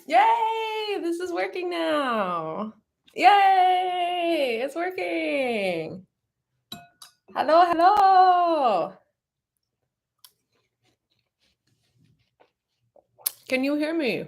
Yay! This is working now. Yay! It's working. Hello, hello. Can you hear me?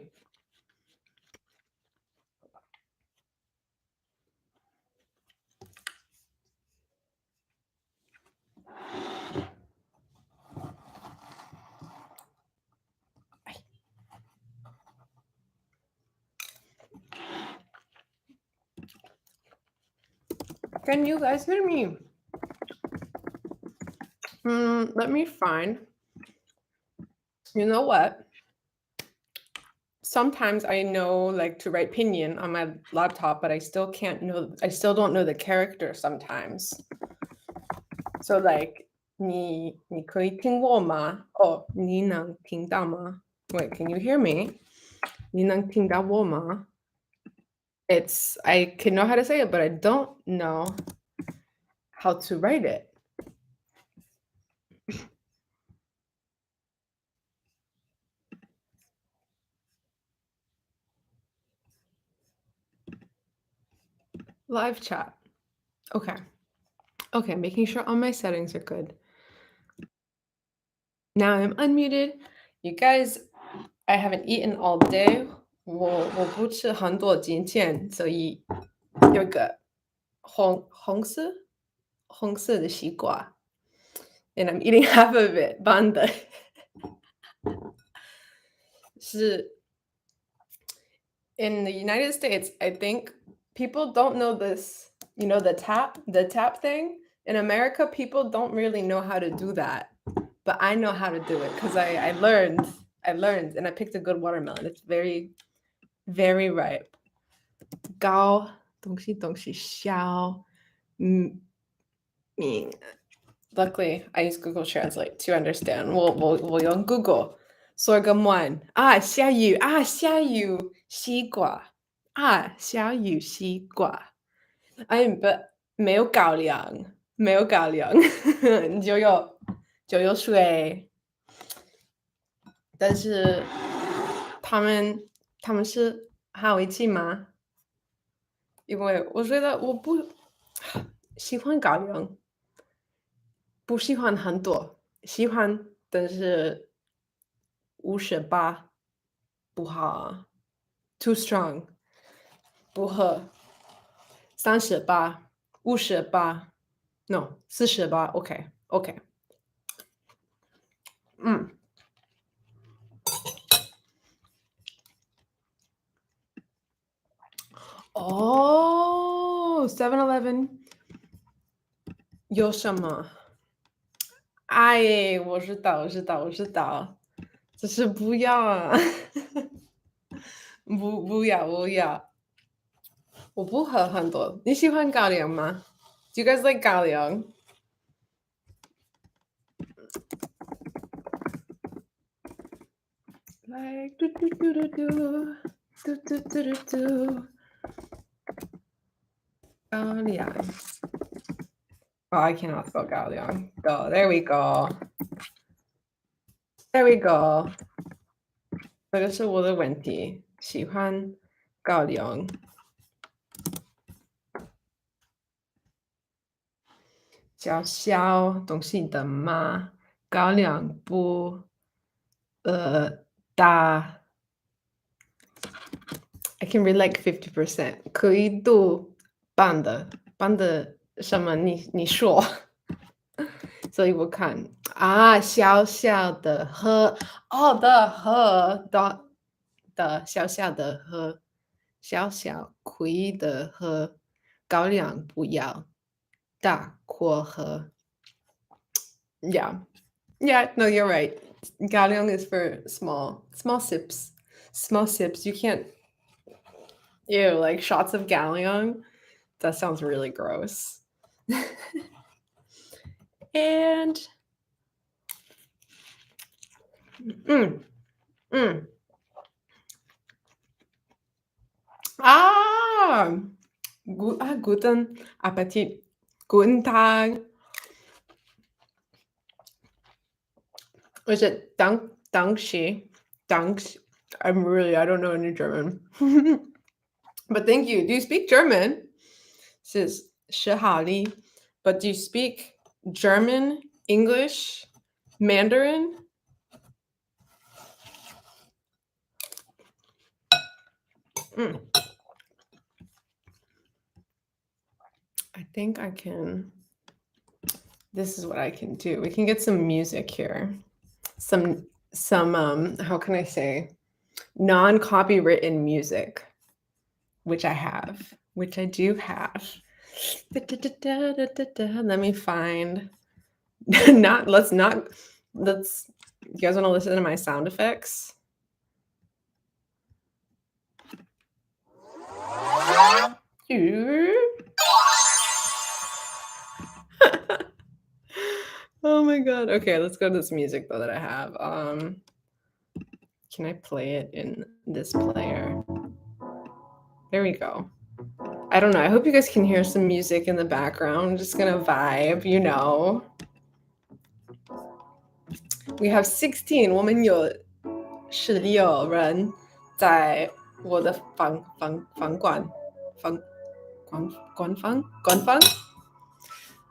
Can you guys hear me? Let me find. You know what? Sometimes I know like to write pinyin on my laptop, but I still don't know the character sometimes. So like 你可以听我吗？你能听到吗？ Wait, can you hear me? 你能听到我吗? I can know how to say it, but I don't know how to write it. Live chat. Okay, making sure all my settings are good. Now I'm unmuted. You guys, I haven't eaten all day. 我不吃很多今天，所以有个红色的西瓜 and I'm eating half of it. 半的是 in the United States, I think people don't know this. You know the tap thing? In America, people don't really know how to do that. But I know how to do it because I learned and I picked a good watermelon. It's very, very ripe. 高东西小 Luckily, I use Google Translate to understand. we'll用 Google. Sorghum 1. 下雨西瓜下雨西瓜 but 没有高粱就有水但是他们是好一起吗？因为我觉得我不喜欢高粱，不喜欢很多，喜欢但是58不好 ，too strong 不喝38 58 no 48 OK， 7-Eleven 有什么？哎，我知道，只是不要啊，不要，我不喝很多。你喜欢高粱吗？Do you guys like 高粱？Like do do do do do do do do do do 高粱。Oh, I cannot spell 高粱。Go, there we go. There we go. 这个是我的问题，喜欢高粱。小东西的吗？高粱不大。I can read like 50%。可以读半的什么？你说。所以我看小小的河小小的河，小可以的河，高粱不要大过河。Yeah, no, you're right. Galeong is for small sips. Small sips. You can't. Ew, like shots of Galeong. That sounds really gross. And guten Appetit. Guten Tag. Was it Dankeschön? I don't know any German. But thank you. Do you speak German? Says Shihali. But do you speak German, English, Mandarin? I think I can. This is what I can do. We can get some music here. Some how can I say, non-copywritten music, which I do have. Let me find. You guys want to listen to my sound effects? Oh my god. Okay, let's go to this music though that I have. Can I play it in this player? There we go. I don't know. I hope you guys can hear some music in the background. I'm just gonna vibe, you know. We have 16. 我们有16人在我的房馆。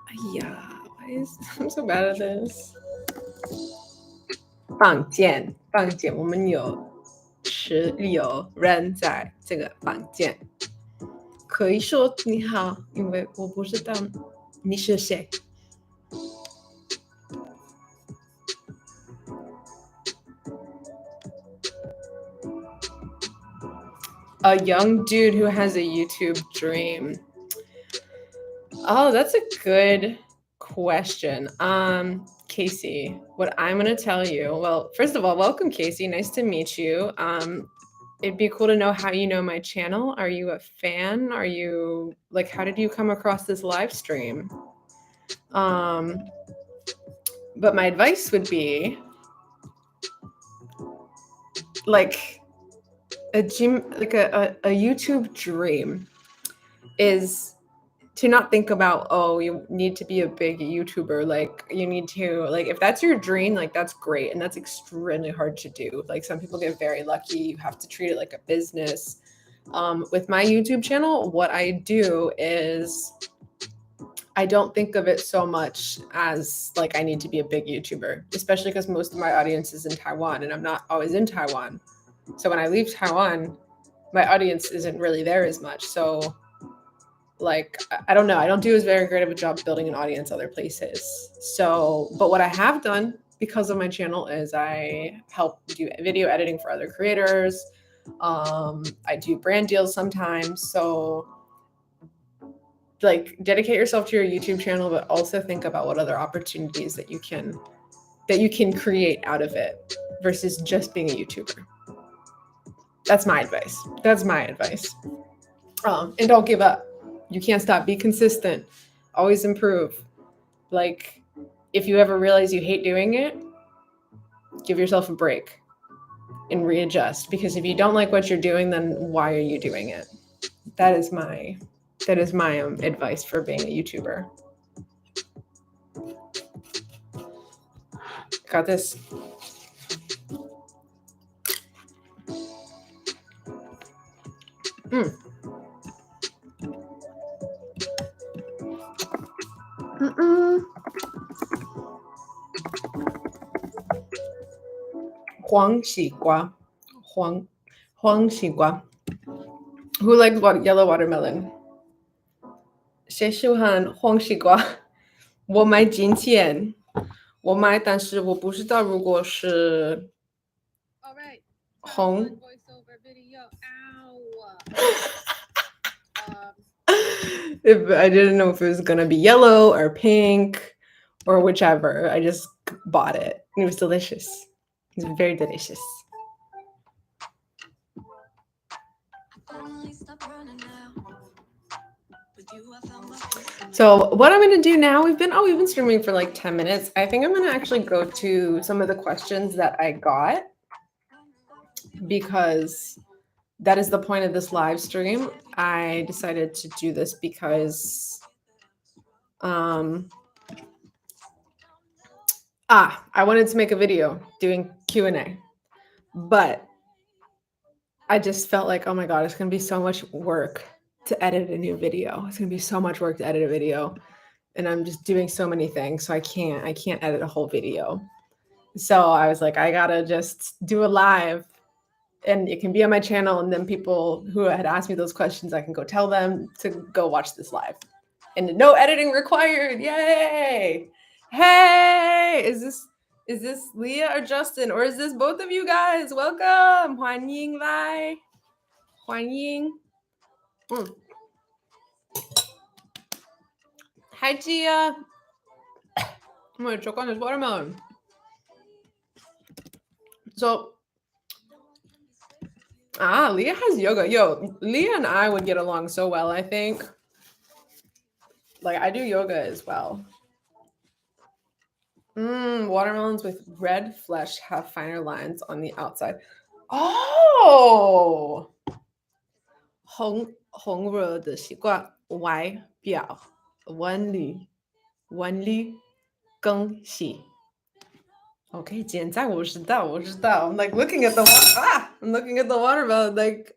哎呀 I'm so bad at this. 房间，我们有16人在这个房间。可以说你好，因为我不知道你是谁。A young dude who has a YouTube dream. Oh, that's a good question. Casey, what I'm going to tell you, well, first of all, welcome, Casey. Nice to meet you. It'd be cool to know how you know my channel. Are you a fan? Are you, like, how did you come across this live stream? But my advice would be, like, a YouTube dream is to not think about, oh, you need to be a big YouTuber. Like, you need to, like, if that's your dream, like, that's great. And that's extremely hard to do. Like, some people get very lucky. You have to treat it like a business. With my YouTube channel, what I do is I don't think of it so much as, like, I need to be a big YouTuber, especially because most of my audience is in Taiwan and I'm not always in Taiwan. So when I leave Taiwan, my audience isn't really there as much. So, like, I don't know. I don't do as very great of a job building an audience other places. So, but what I have done because of my channel is I help do video editing for other creators. I do brand deals sometimes. So, like, dedicate yourself to your YouTube channel, but also think about what other opportunities that you can create out of it versus just being a YouTuber. That's my advice. And don't give up. You can't stop. Be consistent. Always improve. Like, if you ever realize you hate doing it, give yourself a break and readjust. Because if you don't like what you're doing, then why are you doing it? That is my advice for being a YouTuber. Got this. Huang Xigua. Who likes yellow watermelon? 谁喜欢黄西瓜？我买金钱，我买，但是我不知道如果是红。If I didn't know if it was gonna be yellow or pink or whichever. I just bought it. It was delicious. It was very delicious. So what I'm going to do now, we've been streaming for like 10 minutes. I think I'm going to actually go to some of the questions that I got, because that is the point of this live stream. I decided to do this because I wanted to make a video doing Q&A, but I just felt like, oh my God, it's going to be so much work to edit a new video. It's going to be so much work to edit a video. And I'm just doing so many things. So I can't edit a whole video. So I was like, I gotta just do a live and it can be on my channel. And then people who had asked me those questions, I can go tell them to go watch this live. And no editing required. Yay. Hey, is this Leah or Justin? Or is this both of you guys? Welcome. 欢迎来. 欢迎. Hi, Gia. I'm gonna choke on this watermelon. So, Leah has yoga. Yo, Leah and I would get along so well, I think. Like, I do yoga as well. Watermelons with red flesh have finer lines on the outside. Oh! 红热的习惯外表纹理更细。Okay, 现在我知道。I'm like looking at the I'm looking at the watermelon like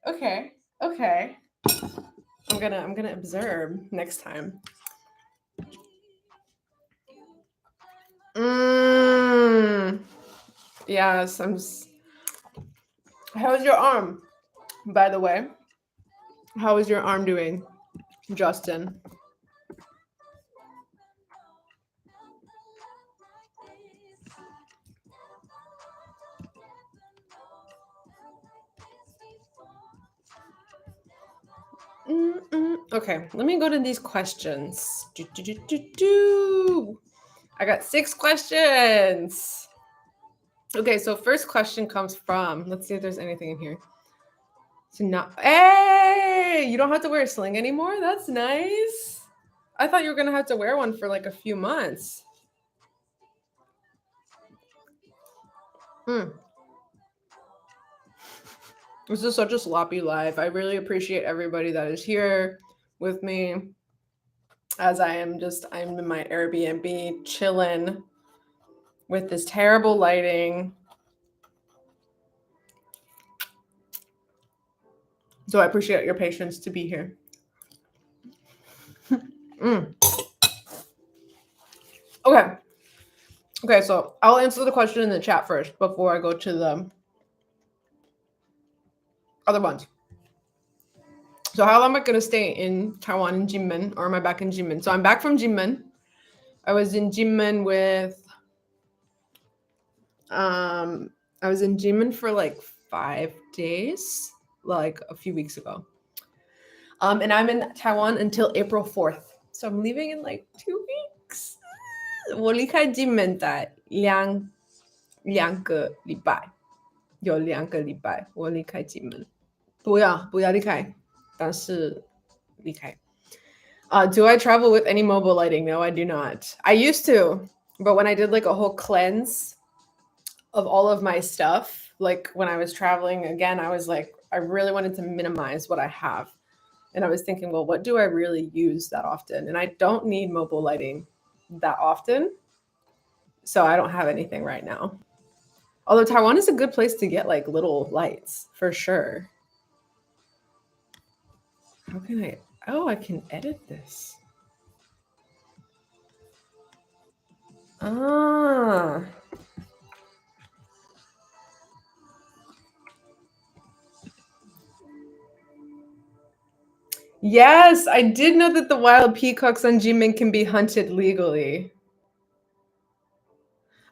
okay. I'm gonna observe next time. Yes, how's your arm, by the way? How is your arm doing, Justin? Okay, let me go to these questions. I got 6 questions. Okay, so first question comes from, let's see if there's anything in here. Hey, you don't have to wear a sling anymore? That's nice. I thought you were gonna have to wear one for like a few months. This is such a sloppy live. I really appreciate everybody that is here with me as I'm in my Airbnb chilling with this terrible lighting. So I appreciate your patience to be here. Okay, so I'll answer the question in the chat first before I go to the other ones. So how long am I going to stay in Taiwan in Jinmen, or am I back in Jinmen? So I'm back from Jinmen. I was in Jinmen for like 5 days, like a few weeks ago. And I'm in Taiwan until April 4th. So I'm leaving in like 2 weeks. 我离开金门在两个礼拜，有2个礼拜我离开金门。不要离开，但是离开。Do I travel with any mobile lighting? No, I do not. I used to, but when I did like a whole cleanse of all of my stuff, like when I was traveling again, I was like, I really wanted to minimize what I have. And I was thinking, well, what do I really use that often? And I don't need mobile lighting that often. So I don't have anything right now. Although Taiwan is a good place to get like little lights for sure. How can I? Oh, I can edit this. Yes, I did know that the wild peacocks on Jimin can be hunted legally.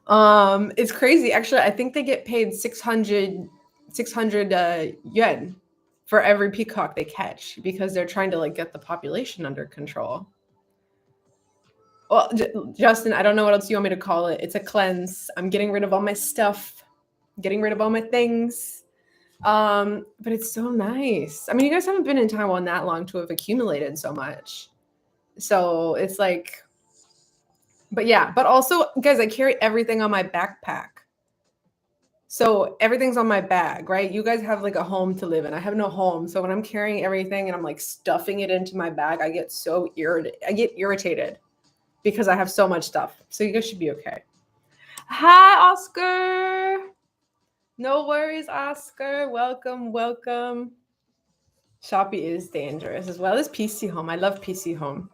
It's crazy. Actually, I think they get paid 600 yuan for every peacock they catch because they're trying to like get the population under control. Well, Justin, I don't know what else you want me to call it. It's a cleanse. I'm getting rid of all my stuff, getting rid of all my things. But it's so nice. I mean, you guys haven't been in Taiwan that long to have accumulated so much. So it's like, but yeah, but also, guys, I carry everything on my backpack. So everything's on my bag, right? You guys have like a home to live in. I have no home. So when I'm carrying everything and I'm like stuffing it into my bag, I get so irritated because I have so much stuff. So you guys should be okay. Hi, Oscar. No worries, Oscar. Welcome. Shopee is dangerous as well as PC Home. I love PC Home.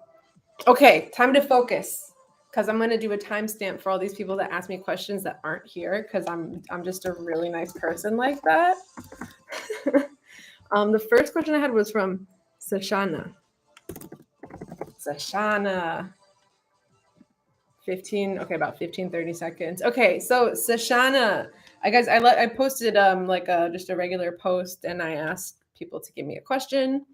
Okay, time to focus because I'm going to do a timestamp for all these people that ask me questions that aren't here because I'm just a really nice person like that. The first question I had was from Sashana. 15, 30 seconds. Okay, so Sashana, I posted just a regular post and I asked people to give me a question.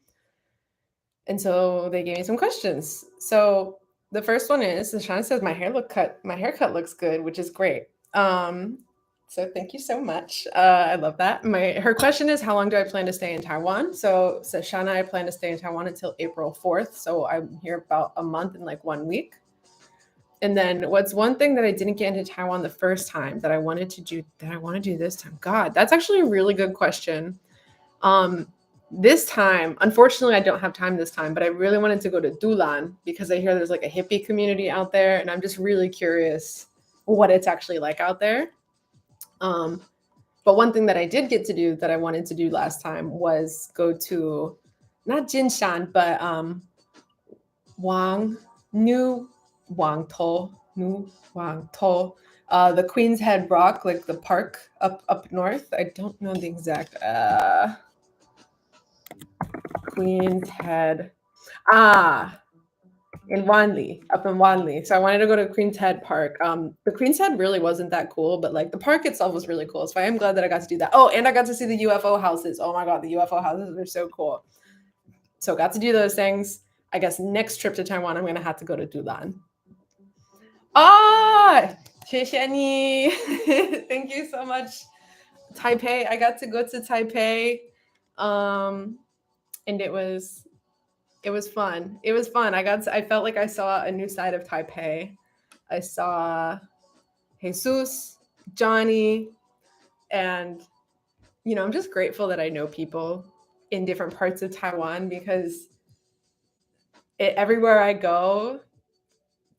And so they gave me some questions. So the first one is Sashana says my haircut looks good, which is great. So thank you so much. I love that. Her question is, how long do I plan to stay in Taiwan? So Sashana, I plan to stay in Taiwan until April 4th. So I'm here about a month and like 1 week. And then what's one thing that I didn't get into Taiwan the first time that I wanted to do that I want to do this time? God, that's actually a really good question. This time, unfortunately, I don't have time this time, but I really wanted to go to Dulan because I hear there's like a hippie community out there, and I'm just really curious what it's actually like out there. But one thing that I did get to do that I wanted to do last time was go to not Jinshan, but New Wangtou, the Queen's Head Rock, like the park up north. I don't know the exact Queen's Head. In Wanli, up in Wanli. So I wanted to go to Queen's Head Park. The Queen's Head really wasn't that cool, but like the park itself was really cool. So I am glad that I got to do that. Oh, and I got to see the UFO houses. Oh my God, the UFO houses are so cool. So got to do those things. I guess next trip to Taiwan, I'm going to have to go to Dulan.谢谢你. Thank you so much. Taipei, I got to go to Taipei. And it was fun. It was fun. I felt like I saw a new side of Taipei. I saw Jesus, Johnny, and I'm just grateful that I know people in different parts of Taiwan because everywhere I go,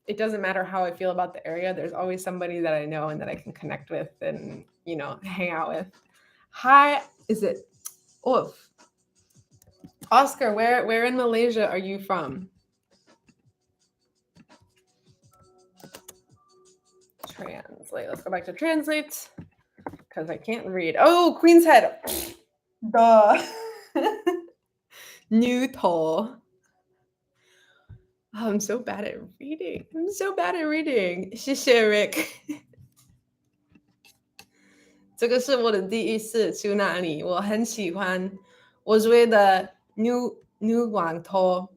it doesn't matter how I feel about the area. There's always somebody that I know and that I can connect with and, hang out with. Hi, is it Oof? Oscar, where in Malaysia are you from? Translate. Let's go back to translate because I can't read. Oh, Queen's Head. Duh. New Toll. Oh, I'm so bad at reading. 谢谢 Rick. 这个是我的第一次去那里，我很喜欢。我觉得 New Wangtou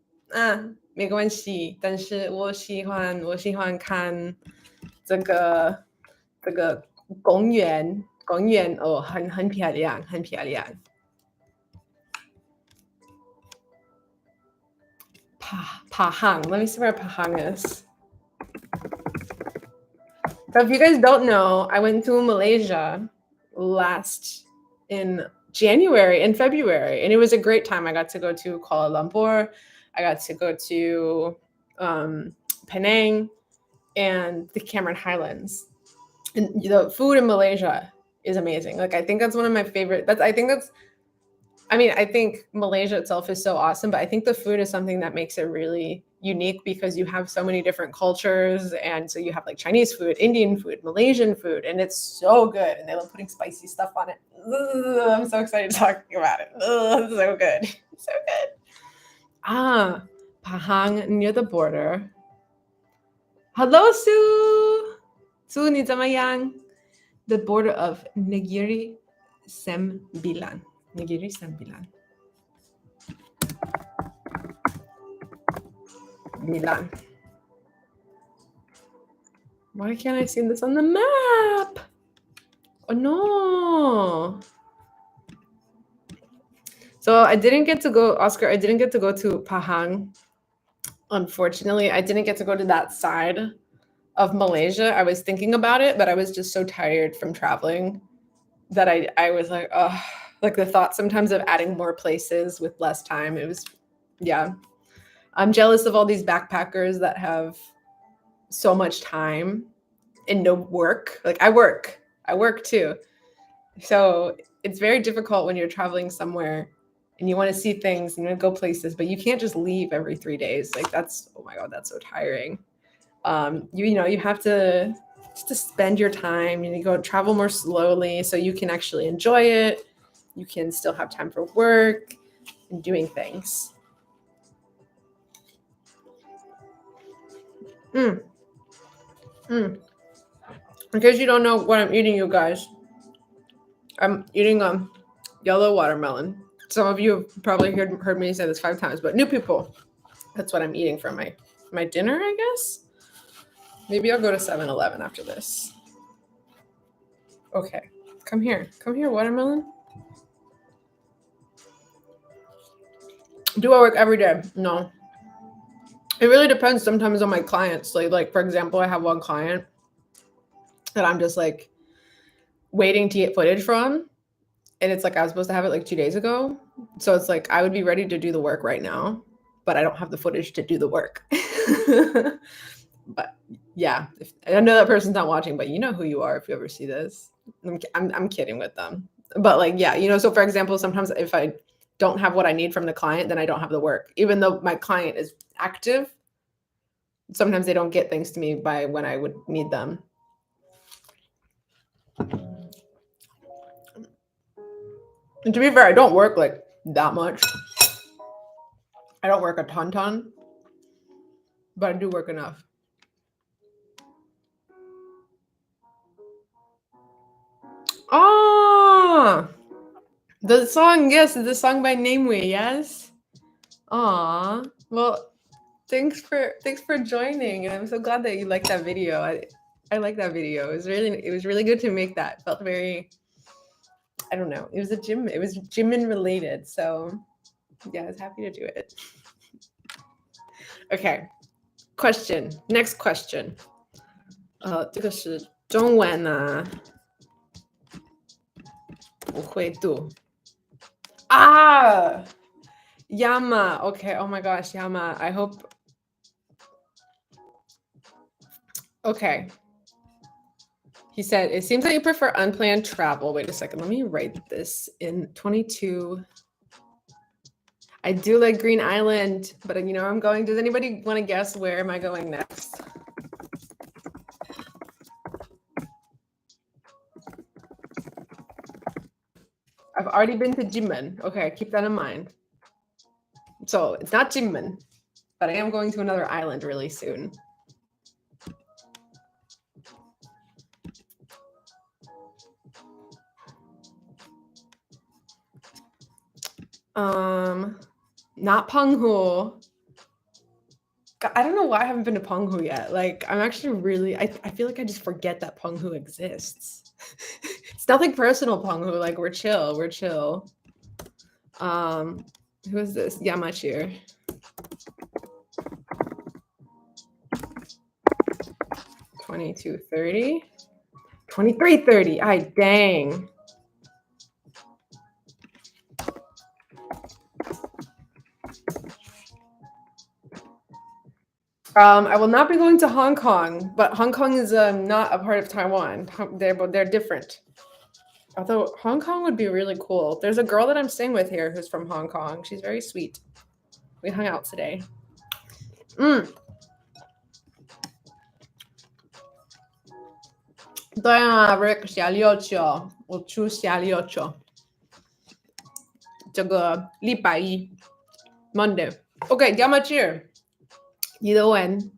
没关系，但是我喜欢看这个公园哦，很漂亮，很漂亮。Pahang. Let me see where Pahang is. So if you guys don't know, I went to Malaysia in January and February, and it was a great time. I got to go to Kuala Lumpur. I got to go to Penang and the Cameron Highlands. And the food in Malaysia is amazing. Like, I think that's one of my favorite. I think Malaysia itself is so awesome, but I think the food is something that makes it really unique because you have so many different cultures. And so you have like Chinese food, Indian food, Malaysian food, and it's so good. And they love putting spicy stuff on it. Ugh, I'm so excited talking about it. Ugh, it's so good. So good. Pahang near the border. Hello, Sue. Sue, 你怎么样? The border of Negeri Sembilan. Negeri Sembilan. Milan. Why can't I see this on the map? Oh no. So I didn't get to go, Oscar, I didn't get to go to Pahang. Unfortunately, I didn't get to go to that side of Malaysia. I was thinking about it, but I was just so tired from traveling that I was like, oh, like the thought sometimes of adding more places with less time. It was, yeah. I'm jealous of all these backpackers that have so much time and no work. Like I work too. So it's very difficult when you're traveling somewhere and you want to see things and you want to go places, but you can't just leave every 3 days. Like that's, oh my God, that's so tiring. You have to just to spend your time, you go travel more slowly so you can actually enjoy it. You can still have time for work and doing things. In case you don't know what I'm eating, you guys, I'm eating yellow watermelon. Some of you have probably heard me say this 5 times, but new people, that's what I'm eating for my dinner, I guess. Maybe I'll go to 7-Eleven after this. Okay, come here, watermelon. Do I work every day? No. It really depends sometimes on my clients. Like for example, I have one client that I'm just like waiting to get footage from. And it's like I was supposed to have it like 2 days ago. So it's like I would be ready to do the work right now, but I don't have the footage to do the work. But yeah, I know that person's not watching, but you know who you are if you ever see this. I'm kidding with them. But like, yeah, so for example, sometimes if I don't have what I need from the client, then I don't have the work. Even though my client is active, sometimes they don't get things to me by when I would need them. And to be fair, I don't work like that much. I don't work a ton, but I do work enough. Oh, the song, yes, the song by Nameway, yes. Aw, well, thanks for joining, and I'm so glad that you liked that video. I like that video. It was really good to make that. It felt very, I don't know. It was gym related, so yeah, I was happy to do it. Okay, next question. 这个是中文啊，不会读啊。Yama, okay. Oh my gosh, Yama. I hope. Okay. He said, it seems like you prefer unplanned travel. Wait a second. Let me write this in 22. I do like Green Island, but I'm going. Does anybody want to guess where am I going next? I've already been to Jimen. Okay, keep that in mind. So it's not Jimen, but I am going to another island really soon. Not Penghu. I don't know why I haven't been to Penghu yet. Like, I'm actually really, I feel like I just forget that Penghu exists. It's nothing personal, Penghu. Like, we're chill. Who is this? YamaCheer. $22.30. $23.30. Ay, dang. I will not be going to Hong Kong, but Hong Kong is not a part of Taiwan. They're different. Although Hong Kong would be really cool. There's a girl that I'm staying with here who's from Hong Kong. She's very sweet. We hung out today. 对啊 Rick 下6我出下6这个礼拜一 Monday. Okay, YamaCheer. Either one.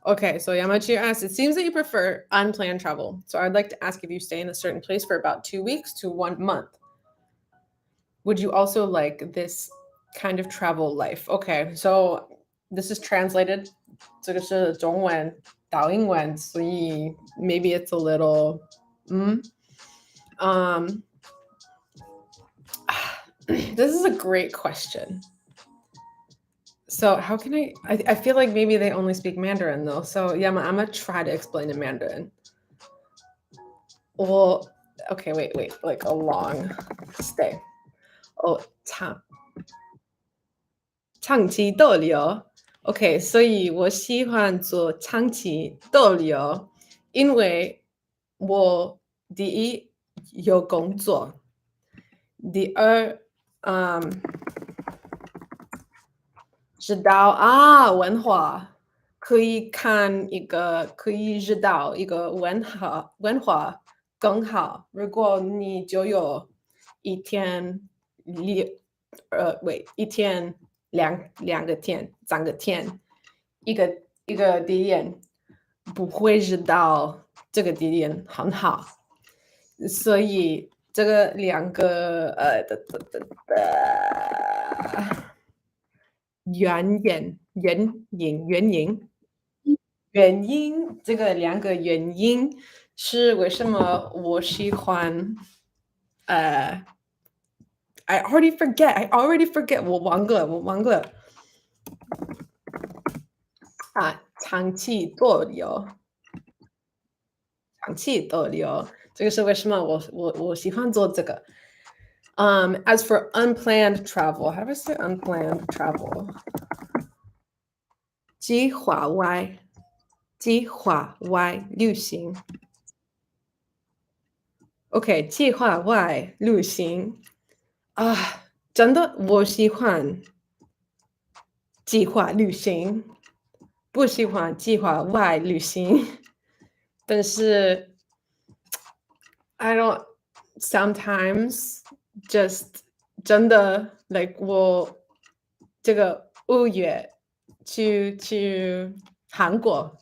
Okay, so YamaCheer asks, it seems that you prefer unplanned travel. So I'd like to ask if you stay in a certain place for about 2 weeks to 1 month. Would you also like this kind of travel life? Okay, so this is translated. 这个是中文到英文，所以 maybe it's a little this is a great question. So how can I feel like maybe they only speak Mandarin though. So yeah, I'm gonna try to explain in Mandarin. Well, okay, wait, like a long stay. Oh, 长期逗留 OK， 所以我喜欢做长期逗留，因为我第一有工作。第二，知道文化可以知道一个文化更好。如果你就有一天一天两个天三个天一个地点不会知道这个地点很好，所以这个两个原因，这个两个原因是为什么我喜欢I already forget，我忘了长期逗留，这个是为什么我喜欢做这个。As for unplanned travel, how do I say unplanned travel? 计划外旅行。OK， 计划外旅行真的我喜欢计划旅行，不喜欢计划外旅行。但是 I don't sometimes just 真的 like 我这个5月去韩国，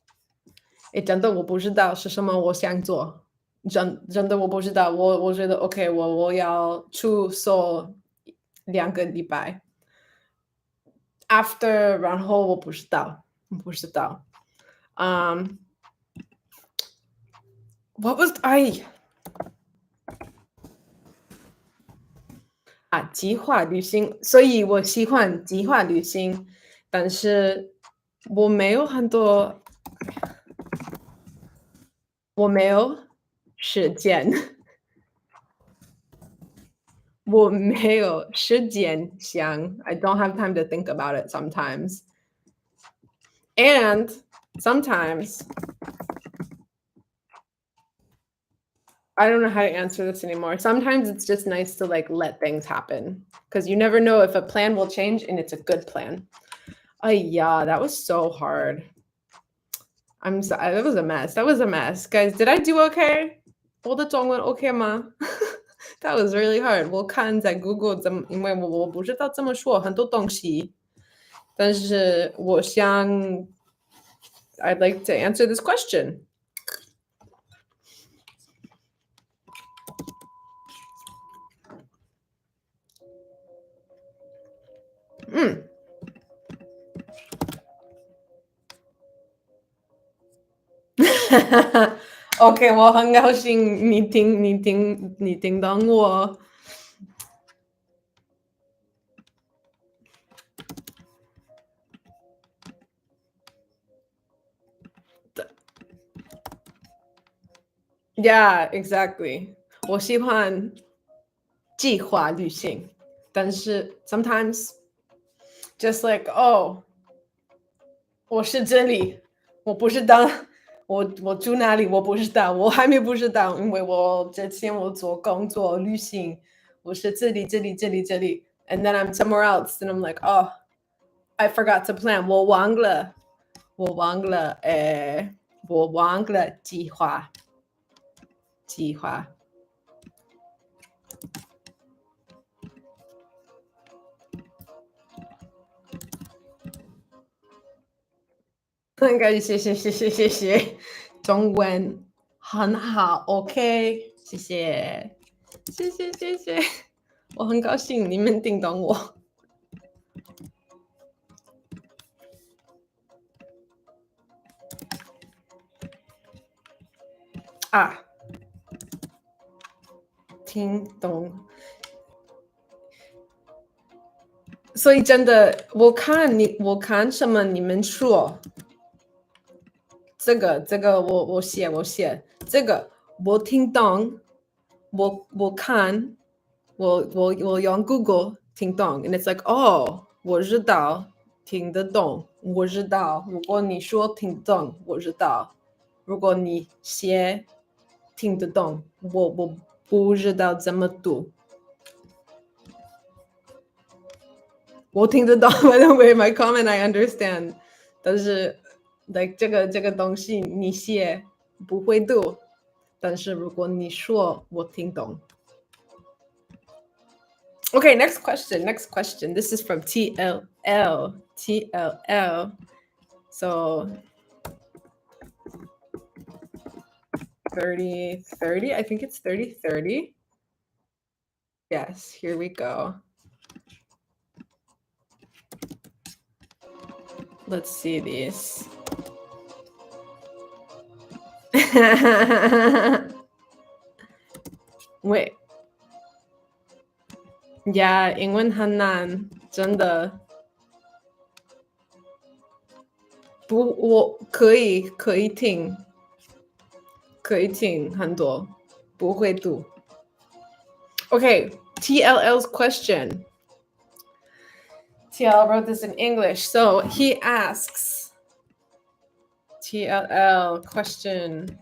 真的我不知道是什么我想做，真的我不知道，我觉得 OK， 我要出走2个礼拜 ，after 然后我不知道。What was I？计划旅行，所以我喜欢计划旅行，但是我没有时间，我没有时间想，I don't have time to think about it sometimes. And sometimes I don't know how to answer this anymore. Sometimes it's just nice to like let things happen because you never know if a plan will change and it's a good plan. Yeah, that was so hard. I'm sorry, that was a mess. Guys, did I do okay? 我的中文 OK 吗？ That was really hard. 我看在 Google 因为我不知道怎么说很多东西，但是我想 I'd like to answer this question. OK， 我很高兴你听懂我。Yeah, exactly. 我喜欢计划旅行，但是 sometimes just like我是这里，我不知道我住哪里，我不知道，我还没不知道，因为我之前我做工作旅行，我是这里，and then I'm somewhere else, and I'm like, I forgot to plan，我忘了计划。很感谢，谢谢，中文很好 ，OK， 谢谢，我很高兴你们听懂我。听懂。所以真的，我看什么你们说，这个我写，这个我听懂，我看，我用 Google 听懂 ，and it's like 我知道，听得懂，我知道。如果你说听懂，我知道。如果你写听得懂，我不知道怎么读。我听得到 by the way, my comment I understand. 但是 like 这个东西你写不会读，但是如果你说我听懂。Okay, next question. This is from TLL. So 30. I think it's 30. Yes, here we go. Let's see these. Wait. Yeah, 英文很难，真的。不，我可以听很多，不会读。Okay, TLL's question. TL wrote this in English. So he asks, TLL question.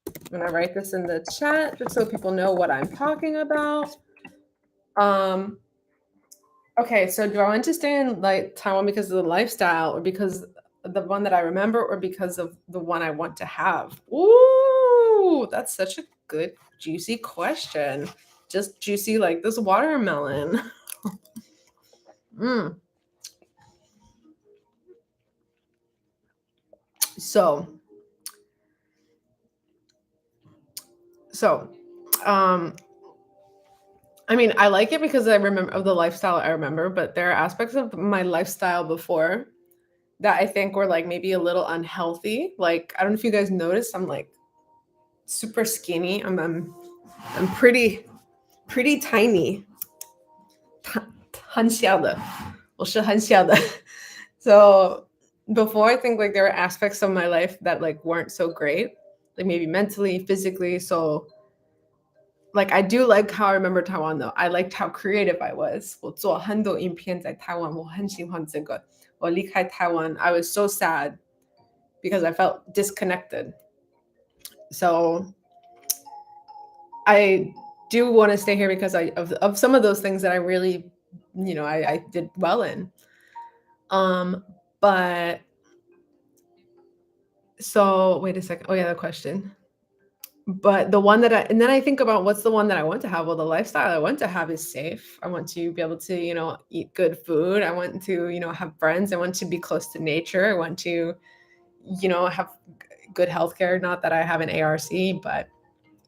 I'm going to write this in the chat just so people know what I'm talking about. Okay, so do I want to stay in like Taiwan because of the lifestyle, or because of the one that I remember, or because of the one I want to have? Ooh, that's such a good, juicy question. Just juicy like this watermelon. So, I mean, I like it because I remember of the lifestyle I remember, but there are aspects of my lifestyle before that I think were like maybe a little unhealthy. Like, I don't know if you guys noticed, I'm like super skinny. I'm pretty tiny. 很小的，我是很小的。So before, I think like there were aspects of my life that like weren't so great, like maybe mentally, physically. So like I do like how I remember Taiwan though. I liked how creative I was. 我做很多影片在台湾，我很喜欢这个。我离开台湾, I was so sad because I felt disconnected. So I do want to stay here because of some of those things that I really, I did well in. But so wait a second. Oh yeah, the question. But the one that and then I think about what's the one that I want to have. Well, the lifestyle I want to have is safe. I want to be able to, eat good food. I want to, have friends. I want to be close to nature. I want to, have good healthcare. Not that I have an ARC, but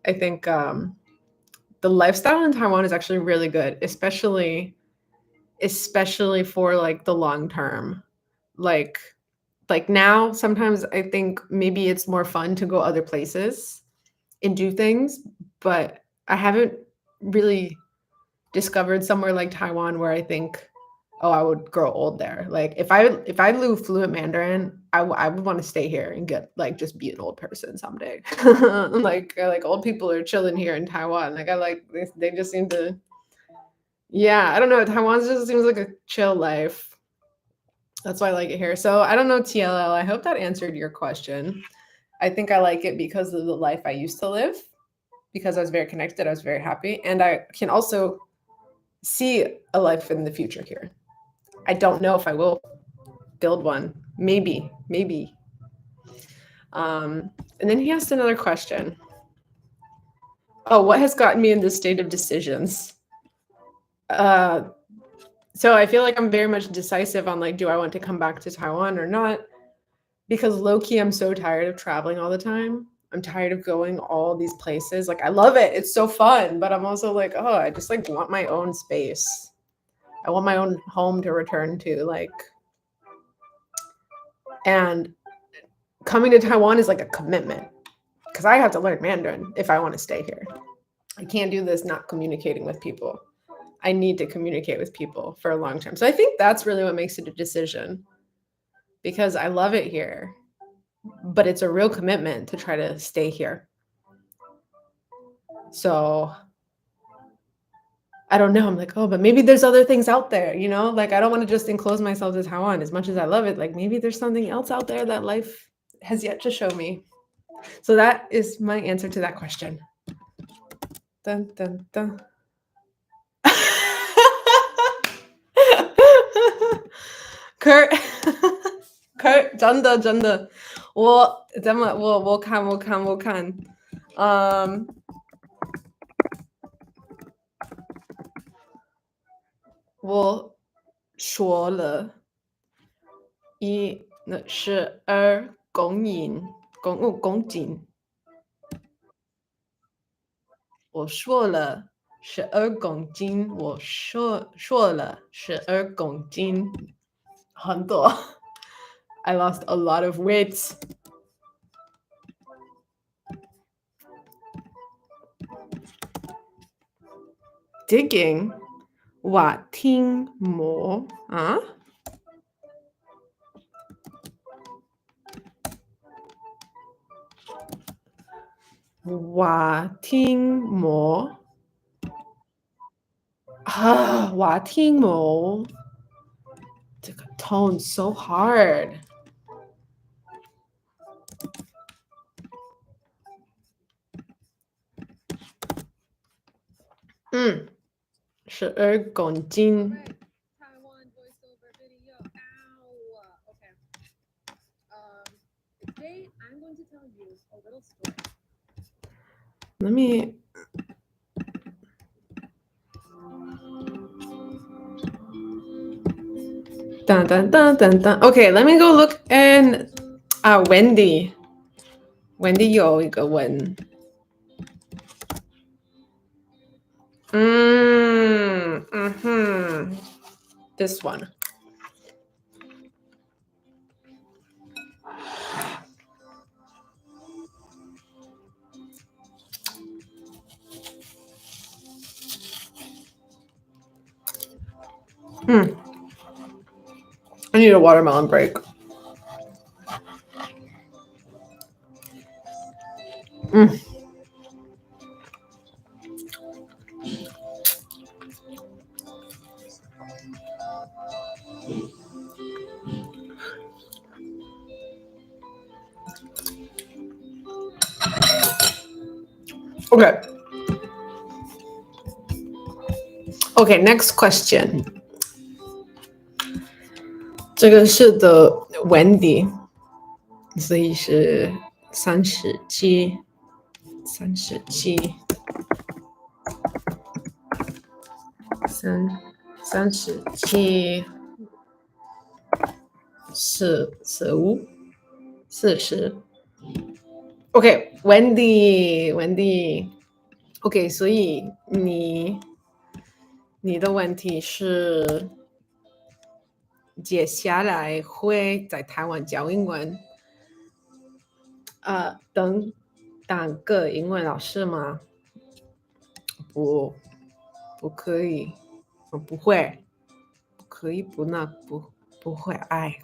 I think the lifestyle in Taiwan is actually really good, especially for like the long term. Like now, sometimes I think maybe it's more fun to go other places and do things, but I haven't really discovered somewhere like Taiwan where I think, oh, I would grow old there. Like if I knew fluent Mandarin, I would want to stay here and get like just be an old person someday. like old people are chilling here in Taiwan. Like they just seem to, yeah, I don't know. Taiwan just seems like a chill life. That's why I like it here. So I don't know, TLL. I hope that answered your question. I think I like it because of the life I used to live, because I was very connected. I was very happy. And I can also see a life in the future here. I don't know if I will build one. Maybe. And then he asked another question. Oh, what has gotten me in this state of decisions? So I feel like I'm very much decisive on like, do I want to come back to Taiwan or not? Because low-key, I'm so tired of traveling all the time. I'm tired of going all these places. Like, I love it. It's so fun. But I'm also like, oh, I just like want my own space. I want my own home to return to. Like, and coming to Taiwan is like a commitment because I have to learn Mandarin if I want to stay here. I can't do this not communicating with people. I need to communicate with people for a long term. So I think that's really what makes it a decision, because I love it here, but it's a real commitment to try to stay here. So I don't know. I'm like, oh, but maybe there's other things out there, like I don't want to just enclose myself to Taiwan as much as I love it. Like maybe there's something else out there that life has yet to show me. So that is my answer to that question. 噔噔噔。Kurt， Kurt， 真的，我看，我说了12公斤，我说了12公斤，我说了12公斤，很多。I lost a lot of weight. Digging， 挖听摸啊？瓦听摸啊，瓦听摸，这个 tone so hard。12公斤。Let me. Dun, dun, dun, dun, dun. Okay, let me go look and Wendy 有一个问，this one. I need a watermelon break. Okay. Okay, next question. 这个是的 Wendy， 所以是37。37 45 40。OK， Wendy， OK， 所以你的问题是接下来会在台湾教英文，当个英文老师吗？不可以，不会，不可以不会，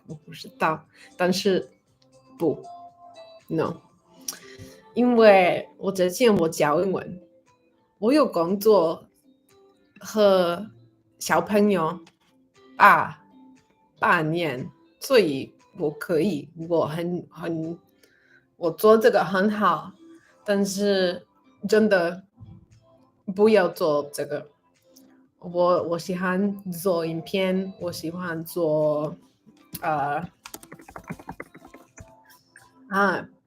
我不知道，但是不 ，no， 因为我之前我教英文，我有工作和小朋友8年，所以我可以，我做这个很好，但是真的不要做这个。我喜欢做影片，我喜欢做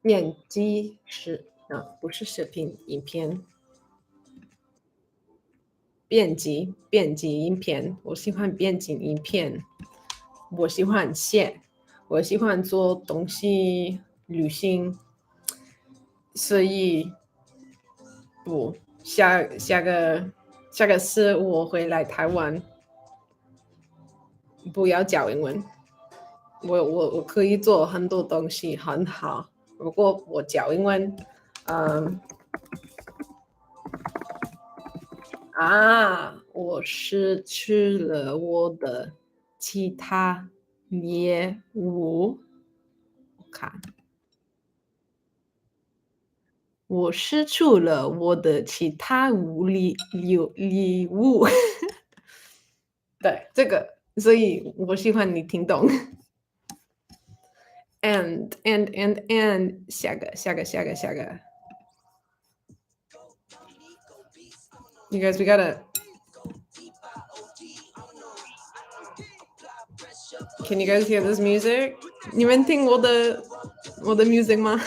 编辑不是视频，影片。编辑影片，我喜欢编辑影片，我喜欢写，我喜欢做东西，旅行，所以不下个是我会来台湾，不要教英文，我可以做很多东西很好，如果我教英文，我失去了我的其他业务。我看，我失去了我的其他礼物。对，这个，所以我喜欢你听懂。and下个。You guys, we gotta. Can you guys hear this music? 你们听我的 music 吗？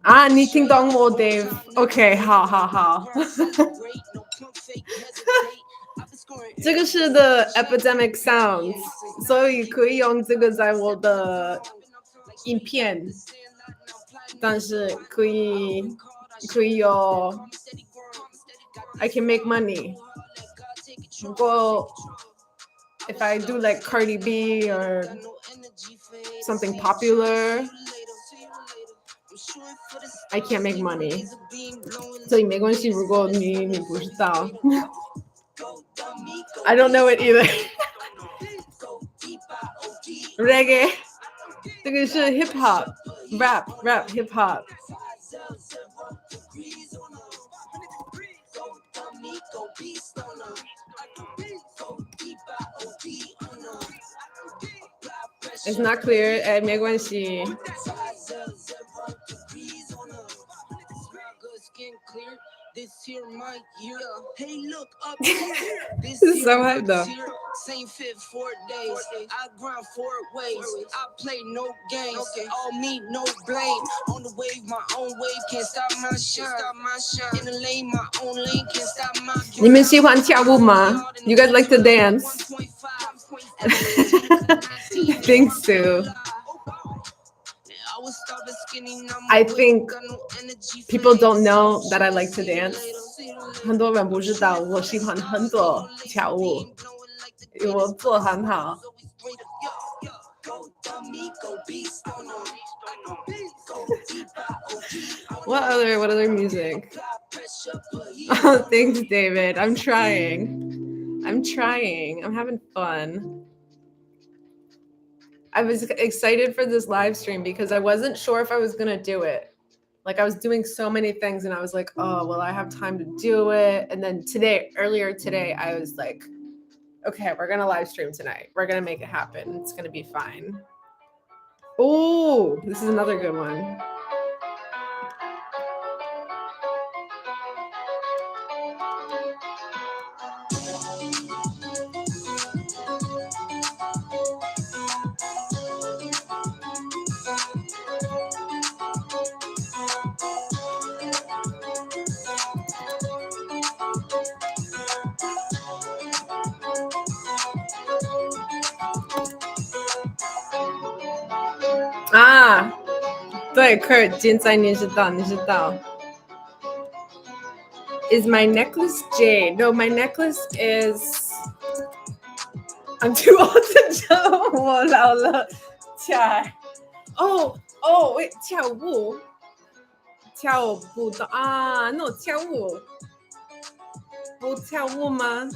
啊，你听懂我 Dave？OK， 好。这个是的 epidemic sounds， 所以可以用这个在我的影片，但是可以有 I can make money。如果 if I do like Cardi B or something popular, I can't make money. 所以没关系，如果你不知道。I don't know it either. Reggae. 这个是 hip hop, rap, hip hop. It's not clear. 没关系。This is so hype though. Same fit 4 days. I grind 4 ways. I play no games. All me, no blame. On the wave, my own wave. Can't stop my shine. In the lane, my own lane. Can't stop my game. 你们喜欢跳舞吗? You guys like to dance? I think so. I think people don't know that I like to dance. 很多人不知道我喜欢很多跳舞，因为我做很好。What other music? Oh, thanks, David. I'm trying. I'm having fun. I was excited for this live stream because I wasn't sure if I was going to do it. Like I was doing so many things and I was like, oh, will I have time to do it? And then earlier today, I was like, okay, we're going to live stream tonight. We're going to make it happen. It's going to be fine. Oh, this is another good one. Ah, 对 Kurt 现在你知道 Is my necklace jade? No, my necklace is I'm too old to jump. 我老了起来 Oh, wait, 跳舞的啊 No, 跳舞不跳舞吗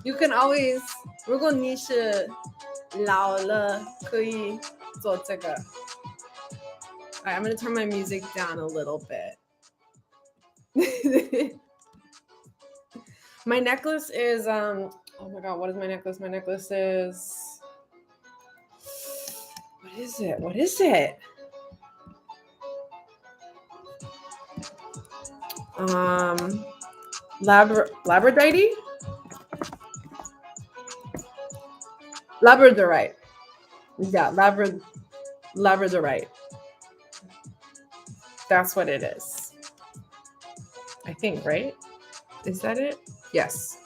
You can always 如果你是老了可以做这个 Alright, I'm going to turn my music down a little bit. My necklace is oh my god, what is my necklace? My necklace is What is it? Labradorite? Labradorite. Yeah, Labradorite. That's what it is. I think, right? Is that it? Yes.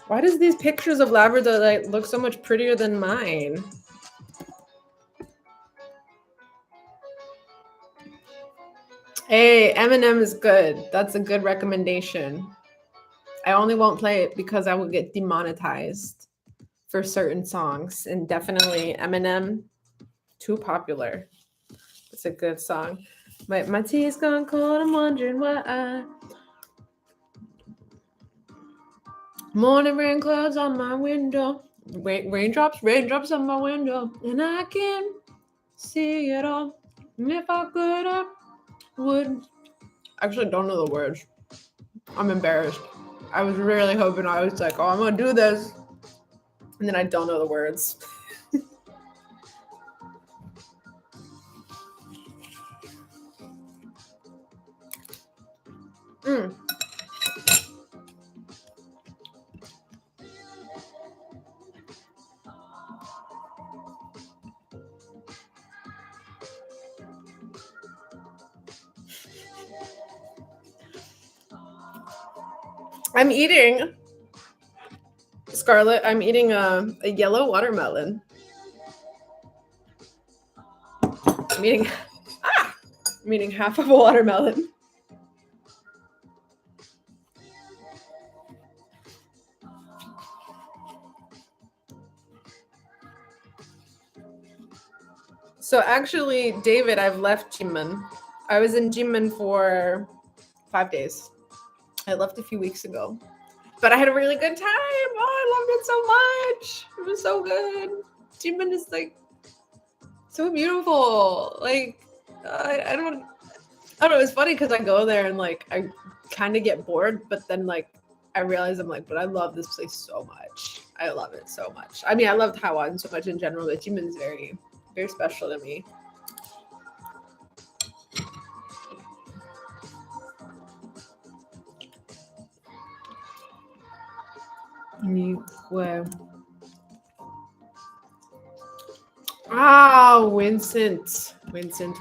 Why does these pictures of Labradorite look so much prettier than mine? Hey, Eminem is good. That's a good recommendation. I only won't play it because I will get demonetized for certain songs. And definitely Eminem, too popular. It's a good song. But my tea is gone cold. I'm wondering why. Morning rain clouds on my window. Raindrops on my window. And I can see it all. If I could, I would. I actually don't know the words. I'm embarrassed. I was really hoping I was like, oh, I'm gonna do this. And then I don't know the words. I'm eating, Scarlett, I'm eating a yellow watermelon. I'm eating half of a watermelon. So actually, David, I've left Jimin. I was in Jimin for 5 days. I left a few weeks ago. But I had a really good time. Oh, I loved it so much. It was so good. Jimin is like so beautiful. Like I don't know. It's funny because I go there and like I kind of get bored, but then like I realize I'm like, but I love this place so much. I love it so much. I mean, I love Taiwan so much in general, but Jimin is very, very special to me.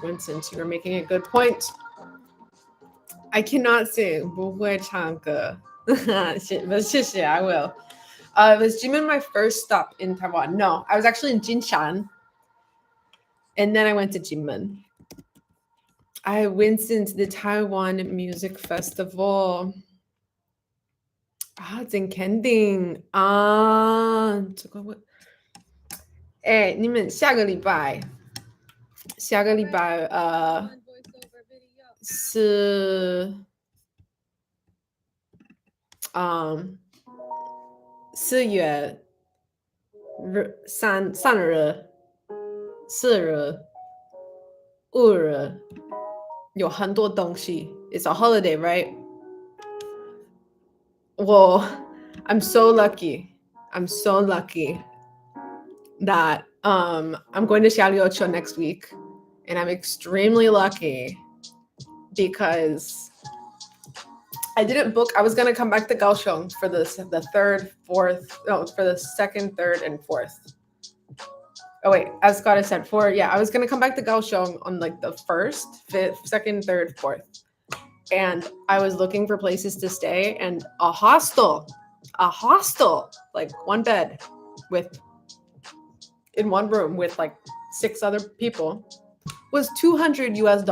Vincent, you are making a good point. I cannot sing, 不会唱歌. But 谢谢, I will. Was Jimin my first stop in Taiwan? No, I was actually in Jinshan. And then I went to Jimin. I went into the Taiwan Music Festival. It's in Kending. 这个我你们下个礼拜是4月3日4日5日有很多东西. It's a holiday, right? Well, I'm so lucky that I'm going to Xiaolioqiu next week, and I'm extremely lucky because I didn't book. I was going to come back to Kaohsiung for the second, third, and fourth. Oh wait, as Scott has said, I was going to come back to Kaohsiung on like the 1st, 5th, 2nd, 3rd, 4th. And I was looking for places to stay, and a hostel, like one bed in one room with like 6 other people was $200 US.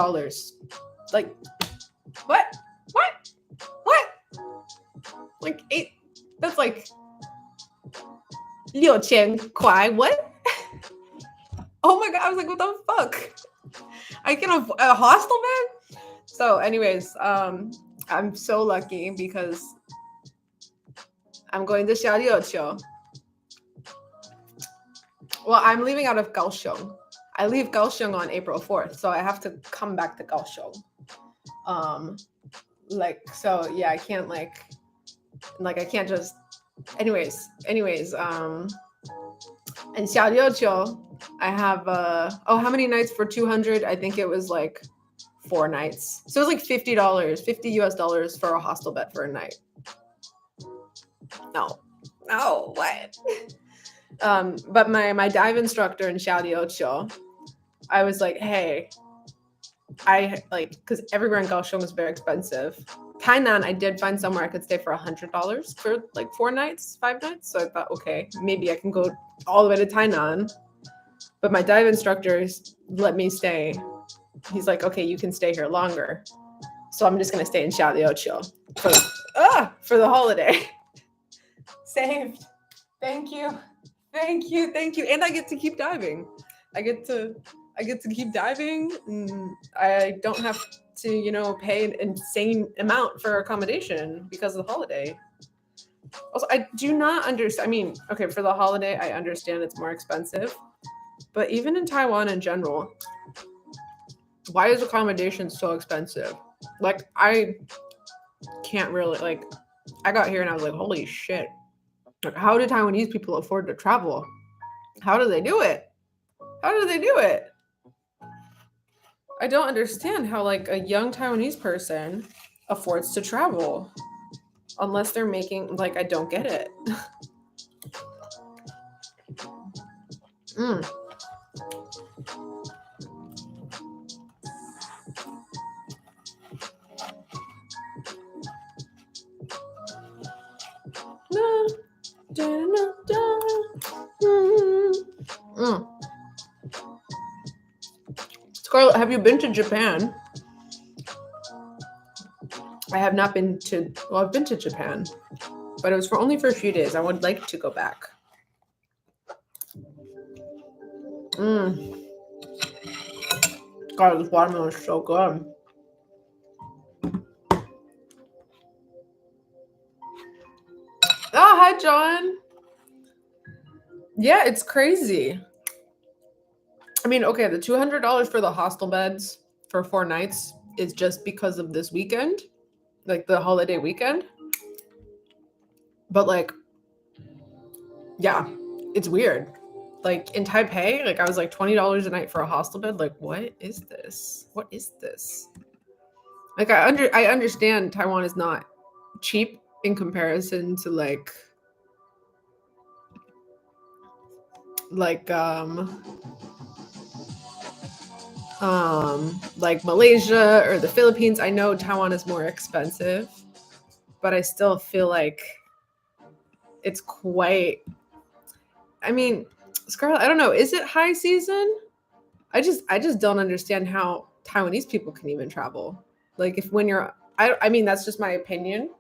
Like, what? Like 8, that's like 6000 kuai. What? Oh my God. I was like, what the fuck? I can afford a hostel bed? So anyways, I'm so lucky because I'm going to Xiaolioqiu. Well, I'm leaving out of Kaohsiung. I leave Kaohsiung on April 4th, so I have to come back to Kaohsiung. I can't I can't just. Anyways, in Xiaolioqiu, I have how many nights for 200? I think it was like 4 nights. So it was like $50 US for a hostel bed for a night. No, what? But my dive instructor in Xiaolioqiu, I was like, hey, because everywhere in Kaohsiung is very expensive. Tainan, I did find somewhere I could stay for $100 for like 4 nights, 5 nights. So I thought, okay, maybe I can go all the way to Tainan. But my dive instructors let me stay. He's like, okay, you can stay here longer. So I'm just going to stay in Xiaolioqiu for the holiday. Saved. Thank you. And I get to keep diving. I get to keep diving. And I don't have to, pay an insane amount for accommodation because of the holiday. Also, I do not understand. I mean, okay, for the holiday, I understand it's more expensive. But even in Taiwan in general, why is accommodation so expensive? Like, I can't really, like, I got here and I was like, holy shit. Like, how do Taiwanese people afford to travel? How do they do it? How do they do it? I don't understand how, like, a young Taiwanese person affords to travel unless they're making, like, I don't get it. Mm. Scarlett, have you been to Japan? I have not been to, well, I've been to Japan, but it was only for a few days. I would like to go back. God, this watermelon is so good. Oh, hi, John. Yeah, it's crazy. I mean, okay, the $200 for the hostel beds for 4 nights is just because of this weekend, like the holiday weekend. But, like, yeah, it's weird. Like, in Taipei, like, I was like $20 a night for a hostel bed. Like, what is this? What is this? Like, I understand Taiwan is not cheap in comparison to like Malaysia or the Philippines. I know Taiwan is more expensive, but I still feel like it's quite, I mean, Scarlett, I don't know, is it high season? I just don't understand how Taiwanese people can even travel. Like, if when you're, I mean, that's just my opinion.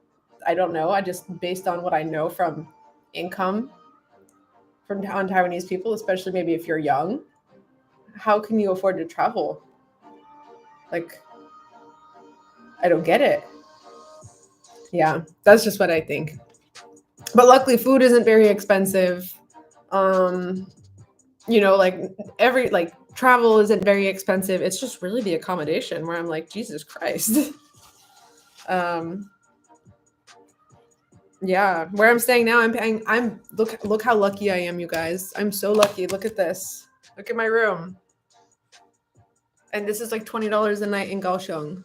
I don't know. I just, based on what I know from income from Taiwanese people, especially maybe if you're young, how can you afford to travel? Like, I don't get it. Yeah, that's just what I think. But luckily, food isn't very expensive. You know, like travel isn't very expensive. It's just really the accommodation where I'm like, Jesus Christ. Yeah, where I'm staying now, I'm paying. Look how lucky I am, you guys. I'm so lucky. Look at this. Look at my room. And this is like $20 a night in Kaohsiung.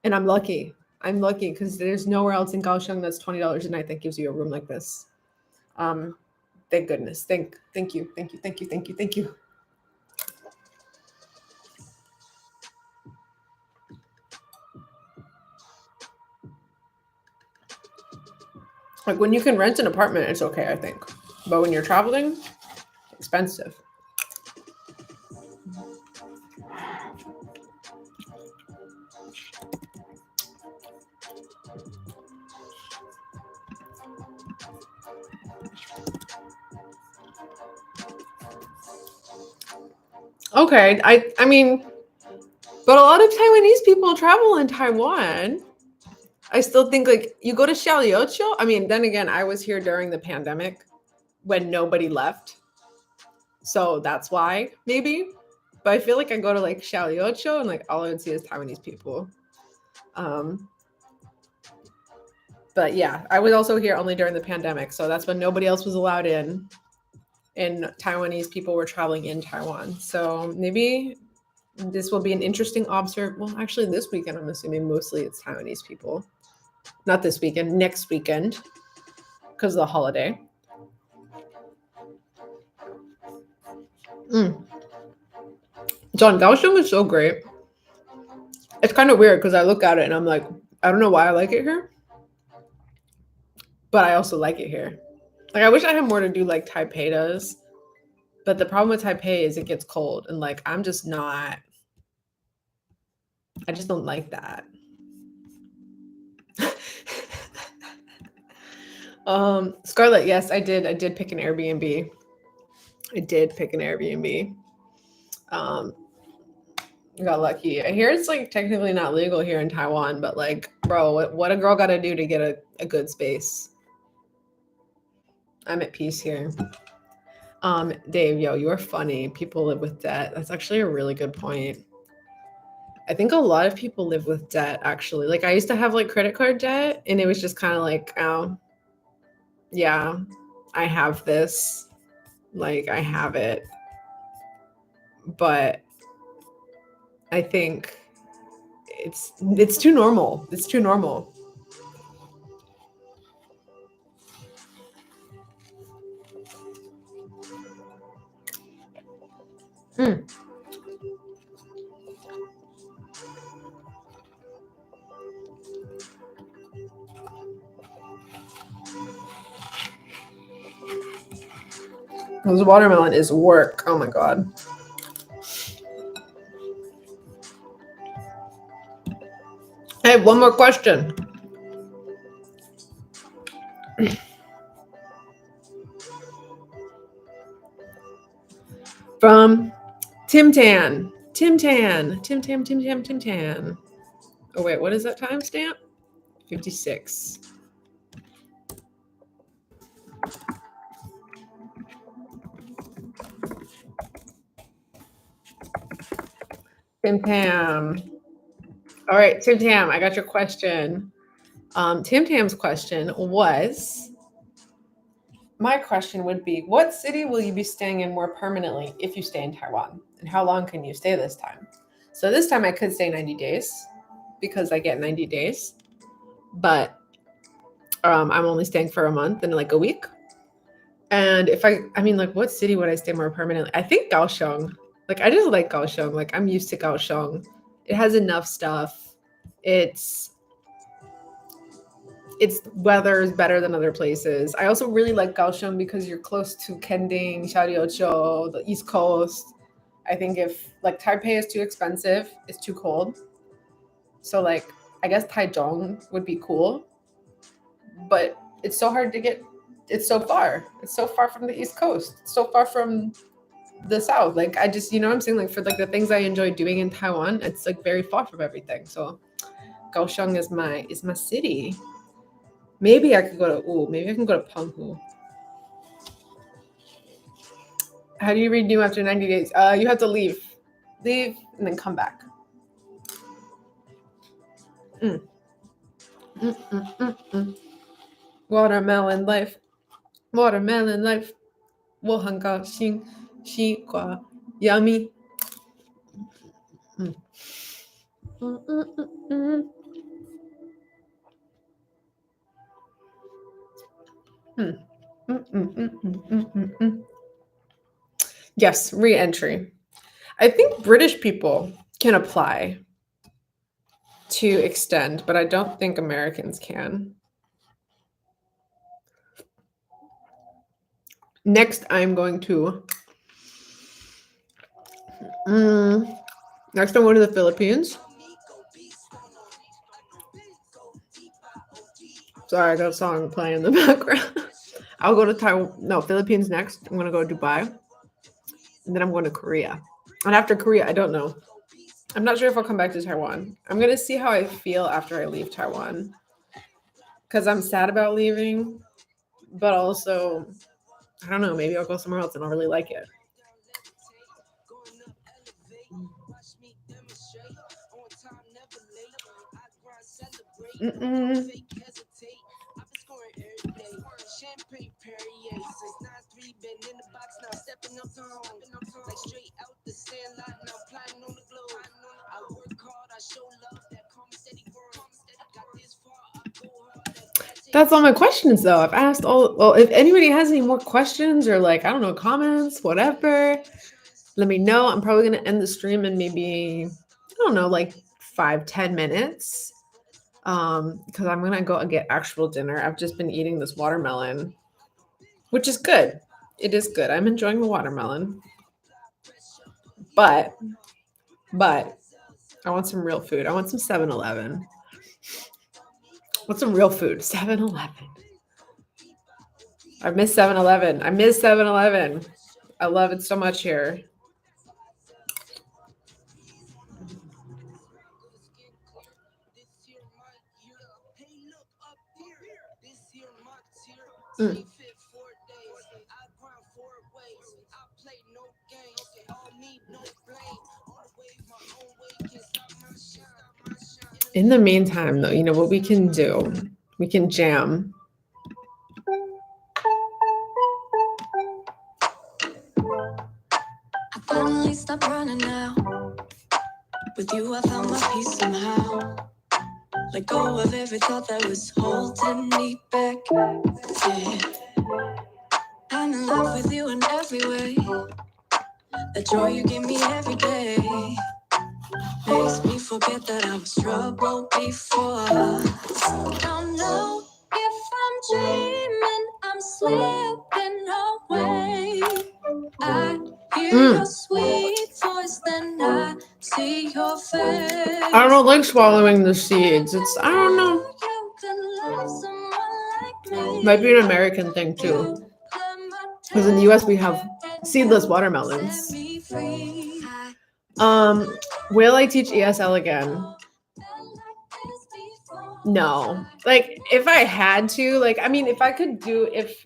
And I'm lucky. I'm lucky because there's nowhere else in Kaohsiung that's $20 a night that gives you a room like this. Thank goodness. Thank you. Thank you. Like, when you can rent an apartment, it's okay, I think. But when you're traveling, expensive. Okay, I mean, but a lot of Taiwanese people travel in Taiwan. I still think, like, you go to Xiaoliuqiu. I mean, then again, I was here during the pandemic when nobody left. So that's why, maybe. But I feel like I go to, like, Xiaoliuqiu and, like, all I would see is Taiwanese people. But yeah, I was also here only during the pandemic. So that's when nobody else was allowed in. And Taiwanese people were traveling in Taiwan. So maybe this will be an interesting observation. Well, actually, this weekend, I'm assuming mostly it's Taiwanese people. Not this weekend, next weekend, because of the holiday. John, Kaohsiung is so great. It's kind of weird because I look at it and I'm like, I don't know why I like it here, but I also like it here. Like, I wish I had more to do like Taipei does. But the problem with Taipei is it gets cold, and like, I'm just not, I just don't like that. Scarlett, yes, I did pick an Airbnb. I got lucky. I hear it's like technically not legal here in Taiwan, but like, bro, what a girl got to do to get a good space? I'm at peace here. Dave, yo, you are funny. People live with debt. That's actually a really good point. I think a lot of people live with debt, actually. Like, I used to have like credit card debt, and it was just kind of like, oh, yeah, I have this. Like, I have it. But I think it's too normal. It's too normal. This watermelon is work. Oh my God. I have one more question. From Tim Tan. Tim Tan. Tim Tam, Tim Tam, Tim Tan. Oh, wait, what is that timestamp? 56. Tim Tam. All right, Tim Tam, I got your question. Tim Tam's question was, my question would be, what city will you be staying in more permanently if you stay in Taiwan? And how long can you stay this time? So this time I could stay 90 days because I get 90 days. But I'm only staying for a month and like a week. And if I mean, like, what city would I stay more permanently? I think Kaohsiung. Like, I just like Kaohsiung. Like, I'm used to Kaohsiung. It has enough stuff. Its weather is better than other places. I also really like Kaohsiung because you're close to Kending, Xiaoliuqiu, the East Coast. I think if like Taipei is too expensive, it's too cold. So like, I guess Taichung would be cool, but it's so hard to get. It's so far. It's so far from the East Coast. It's so far from the South. Like, I just, you know what I'm saying? Like, for like the things I enjoy doing in Taiwan, it's like very far from everything. So Kaohsiung is my city. Maybe I could go to maybe I can go to Penghu. How do you renew after 90 days? You have to leave and then come back. Watermelon life. 我很高兴西瓜 yummy. Yes, re-entry. I think British people can apply to extend, but I don't think Americans can. Next, I'm going to next I'm going to the Philippines. Sorry, I got a song playing in the background. I'll go to Philippines next. I'm going to go to Dubai. And then I'm going to Korea. And after Korea, I don't know. I'm not sure if I'll come back to Taiwan. I'm going to see how I feel after I leave Taiwan. Because I'm sad about leaving. But also, I don't know. Maybe I'll go somewhere else and I'll really like it. That's all my questions, though. I've asked all. Well, if anybody has any more questions or like, I don't know, comments, whatever, let me know. I'm probably going to end the stream in maybe, I don't know, like 5-10 minutes. Because I'm going to go and get actual dinner. I've just been eating this watermelon, which is good. It is good. I'm enjoying the watermelon. But I want some real food. I want some 7-Eleven. What's some real food? 7-Eleven. I miss 7-Eleven. I miss 7-Eleven. I love it so much here. In the meantime, though, you know what we can do? We can jam. I finally stopped running now. With you, I found my peace somehow. Let go of every thought that was holding me back. Yeah. I'm in love with you in every way. The joy you give me every day makes me forget that I was troubled before. Don't know if I'm dreaming, I'm slipping away. I hear your sweet voice, then I see your face. I don't like swallowing the seeds. It's, I don't know. You could love someone like me. Might be an American thing too. Because in the US we have seedless watermelons. Will I teach ESL again? No. Like if I had to, like, I mean, if I could do, if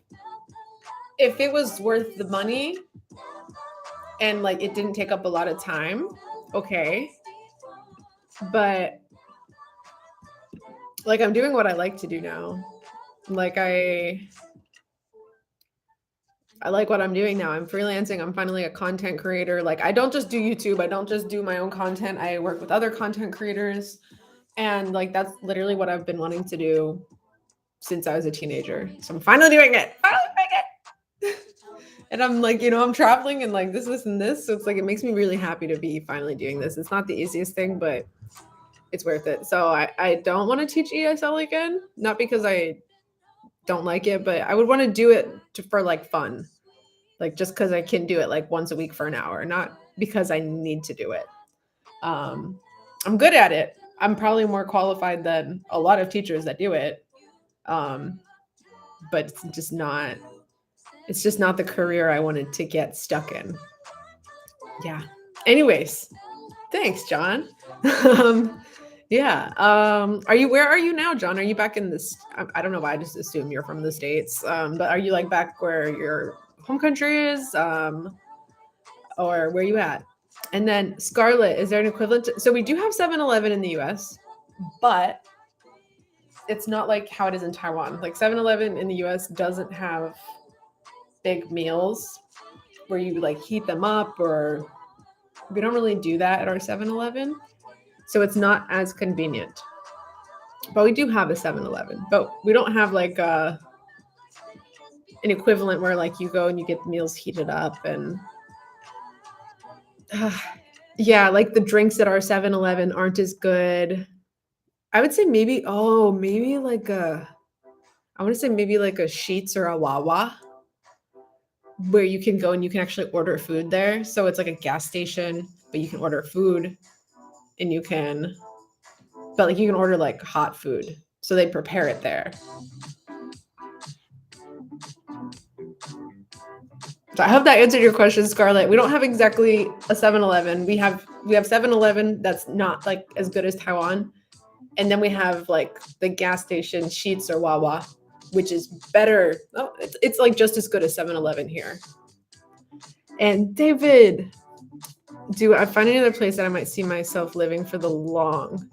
it was worth the money and like it didn't take up a lot of time, okay. But like I'm doing what I like to do now. Like I like what I'm doing now. I'm freelancing. I'm finally a content creator. Like I don't just do YouTube. I don't just do my own content. I work with other content creators. And like that's literally what I've been wanting to do since I was a teenager. So I'm finally doing it. And I'm like, you know, I'm traveling and like this and this. So it's like it makes me really happy to be finally doing this. It's not the easiest thing, but it's worth it. So I don't want to teach ESL again. Not because I don't like it, but I would want to do it for like fun. Like just because I can do it like once a week for an hour, not because I need to do it. I'm good at it. I'm probably more qualified than a lot of teachers that do it. But it's just not the career I wanted to get stuck in. Yeah. Anyways, thanks, John. Yeah. Where are you now, John? Are you back in this? I don't know why I just assume you're from the States. But are you like back where your home country is? Or where are you at? And then Scarlett, is there an equivalent? So we do have 7-Eleven in the US, but it's not like how it is in Taiwan. Like 7-Eleven in the US doesn't have big meals where you like heat them up, or we don't really do that at our 7-Eleven. So it's not as convenient. But we do have a 7-Eleven, but we don't have like an equivalent where like you go and you get meals heated up and yeah, like the drinks at our 7-Eleven aren't as good. I would say maybe like I want to say maybe like a Sheetz or a Wawa where you can go and you can actually order food there. So it's like a gas station, but you can order food and you can order like hot food. So they prepare it there. So I hope that answered your question, Scarlett. We don't have exactly a 7-Eleven. We have 7-Eleven that's not like as good as Taiwan. And then we have like the gas station Sheetz or Wawa, which is better. Oh, it's like just as good as 7-Eleven here. And David, do I find another place that I might see myself living for the long?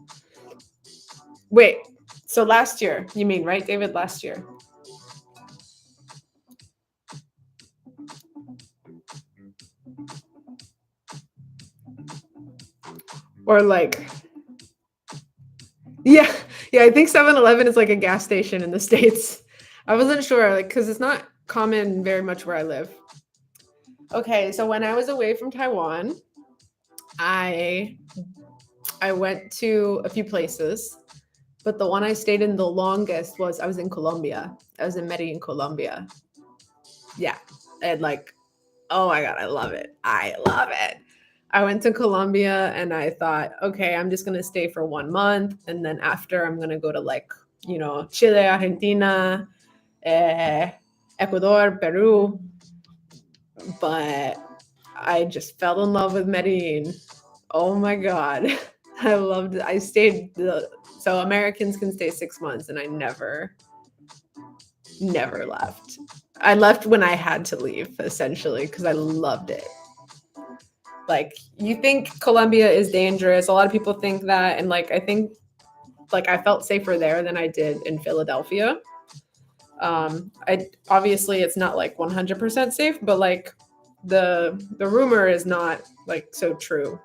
Wait, so last year, you mean, right, David? Last year. Or like, yeah, I think 7-Eleven is like a gas station in the States. I wasn't sure, like, because it's not common very much where I live. Okay, so when I was away from Taiwan, I went to a few places, but the one I stayed in the longest was I was in Colombia. I was in Medellin, Colombia. Yeah, and like, oh my God, I love it. I went to Colombia and I thought, okay, I'm just going to stay for 1 month. And then after I'm going to go to like, you know, Chile, Argentina, Ecuador, Peru. But I just fell in love with Medellin. Oh my God. I loved it. I stayed, so Americans can stay 6 months and I never left. I left when I had to leave, essentially, because I loved it. Like, you think Colombia is dangerous. A lot of people think that. And like, I think like I felt safer there than I did in Philadelphia. I obviously it's not like 100% safe, but like the rumor is not like so true.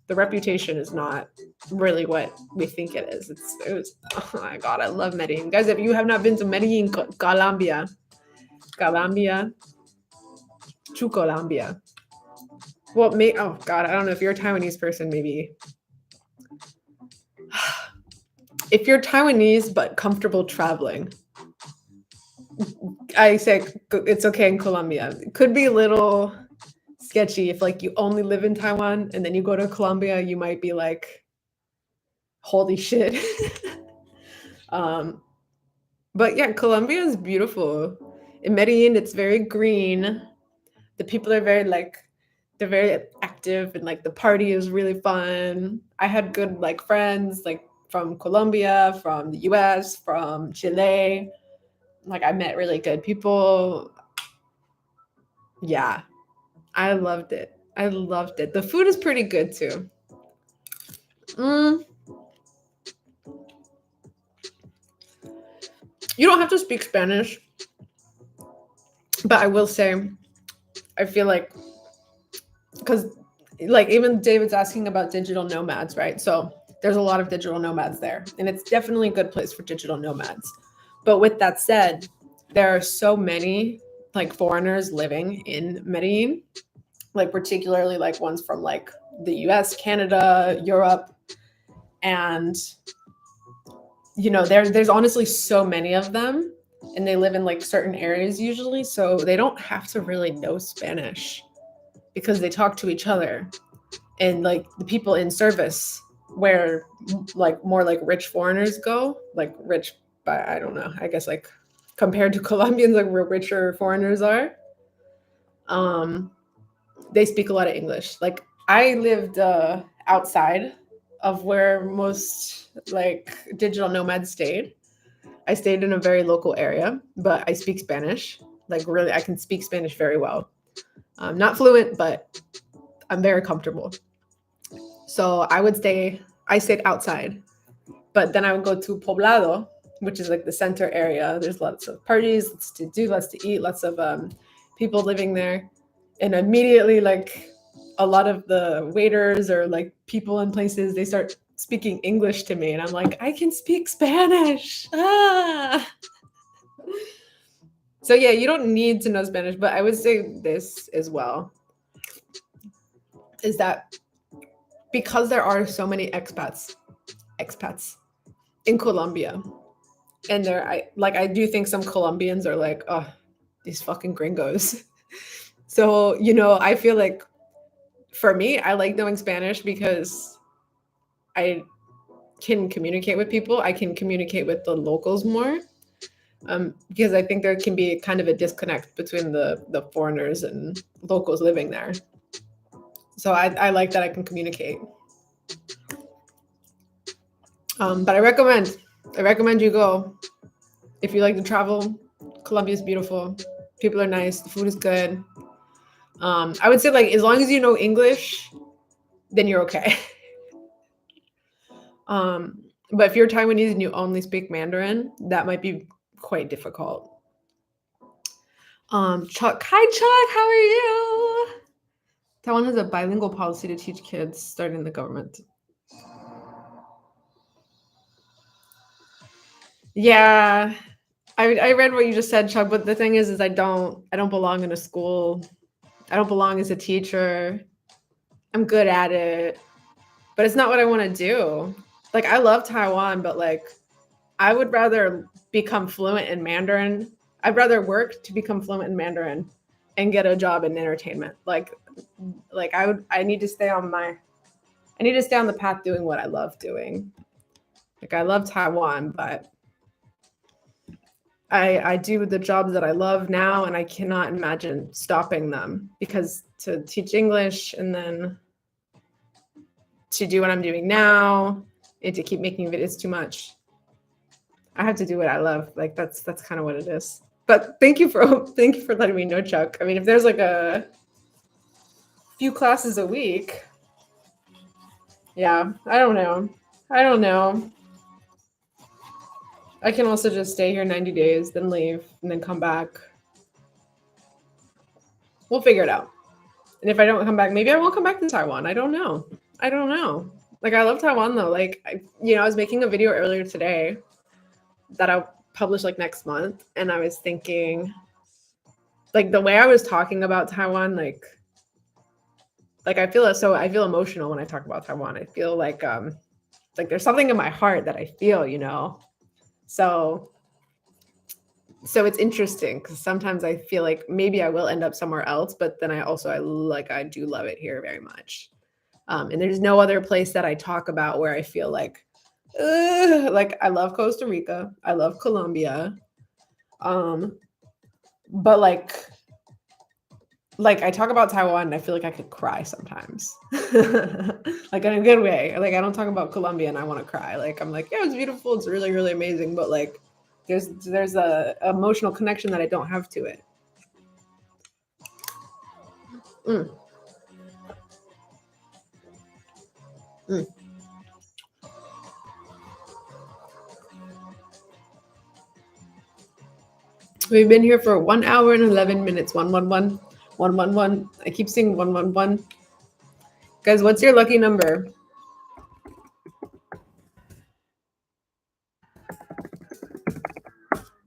The reputation is not really what we think it is. It was, oh my God, I love Medellin. Guys, if you have not been to Medellin, Colombia, to Colombia. Well, oh God, I don't know if you're a Taiwanese person, maybe. If you're Taiwanese but comfortable traveling, I say it's okay in Colombia. It could be a little sketchy if like you only live in Taiwan and then you go to Colombia, you might be like, holy shit. But yeah, Colombia is beautiful. In Medellin, it's very green. The people are very like, they're very active and like the party is really fun. I had good like friends like from Colombia, from the US, from Chile. Like I met really good people. Yeah, I loved it. I loved it. The food is pretty good too. You don't have to speak Spanish, but I will say, I feel like, because like even David's asking about digital nomads, right? So there's a lot of digital nomads there, and it's definitely a good place for digital nomads. But with that said, there are so many like foreigners living in Medellin, like particularly like ones from like the US, Canada, Europe, and you know, there's honestly so many of them, and they live in like certain areas usually, so they don't have to really know Spanish because they talk to each other. And like the people in service, where like more like rich foreigners go, like rich by, I don't know, I guess like compared to Colombians, like where richer foreigners are, they speak a lot of English. Like I lived outside of where most like digital nomads stayed. I stayed in a very local area, but I speak Spanish. Like really, I can speak Spanish very well. Not fluent, but I'm very comfortable. So I stayed outside, but then I would go to Poblado, which is like the center area. There's lots of parties, lots to do, lots to eat, lots of people living there. And immediately, like a lot of the waiters or like people in places, they start speaking English to me. And I'm like, I can speak Spanish. Ah. So yeah, you don't need to know Spanish, but I would say this as well, is that because there are so many expats in Colombia, and I do think some Colombians are like, oh, these fucking gringos. So, you know, I feel like for me, I like knowing Spanish because I can communicate with people. I can communicate with the locals more. Because I think there can be kind of a disconnect between the foreigners and locals living there. So I like that I can communicate. But I recommend you go. If you like to travel, Colombia is beautiful. People are nice. The food is good. I would say like as long as you know English, then you're okay. But if you're Taiwanese and you only speak Mandarin, that might be quite difficult. Chuck, hi Chuck, how are you? Taiwan has a bilingual policy to teach kids starting the government. Yeah, I read what you just said, Chuck, but the thing is I don't belong in a school. I don't belong as a teacher. I'm good at it, but it's not what I want to do. Like I love Taiwan, but like I would rather become fluent in Mandarin. I'd rather work to become fluent in Mandarin and get a job in entertainment. Like I need to stay on the path doing what I love doing. Like I love Taiwan, but I do the jobs that I love now, and I cannot imagine stopping them, because to teach English and then to do what I'm doing now and to keep making videos, too much. I have to do what I love. Like that's kind of what it is. But thank you for letting me know, Chuck. I mean, if there's like a few classes a week, yeah, I don't know. I can also just stay here 90 days, then leave, and then come back. We'll figure it out. And if I don't come back, maybe I won't come back to Taiwan. I don't know. Like, I love Taiwan though. Like, I was making a video earlier today that I'll publish like next month. And I was thinking, like, the way I was talking about Taiwan, like I feel emotional when I talk about Taiwan. I feel like there's something in my heart that I feel, So it's interesting because sometimes I feel like maybe I will end up somewhere else, but then I do love it here very much. And there's no other place that I talk about where I feel like I love Costa Rica, I love Colombia, but like I talk about Taiwan and I feel like I could cry sometimes, like in a good way. Like I don't talk about Colombia and I want to cry. Like I'm like, yeah, it's beautiful, it's really, really amazing, but like there's a emotional connection that I don't have to it. We've been here for 1 hour and 11 minutes. 111, 111. I keep seeing 111. Guys, what's your lucky number?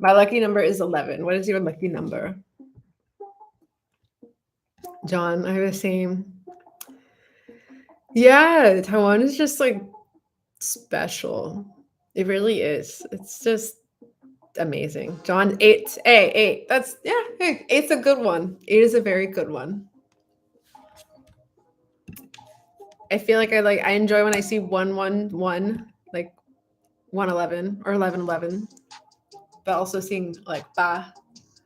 My lucky number is 11. What is your lucky number? John, I have the same. Yeah, Taiwan is just like special. It really is. It's just amazing. John, 8. Hey, 8. That's, yeah, hey, 8's a good one. 8 is a very good one. I feel like I enjoy when I see 111, like 111 or 1111, but also seeing like ba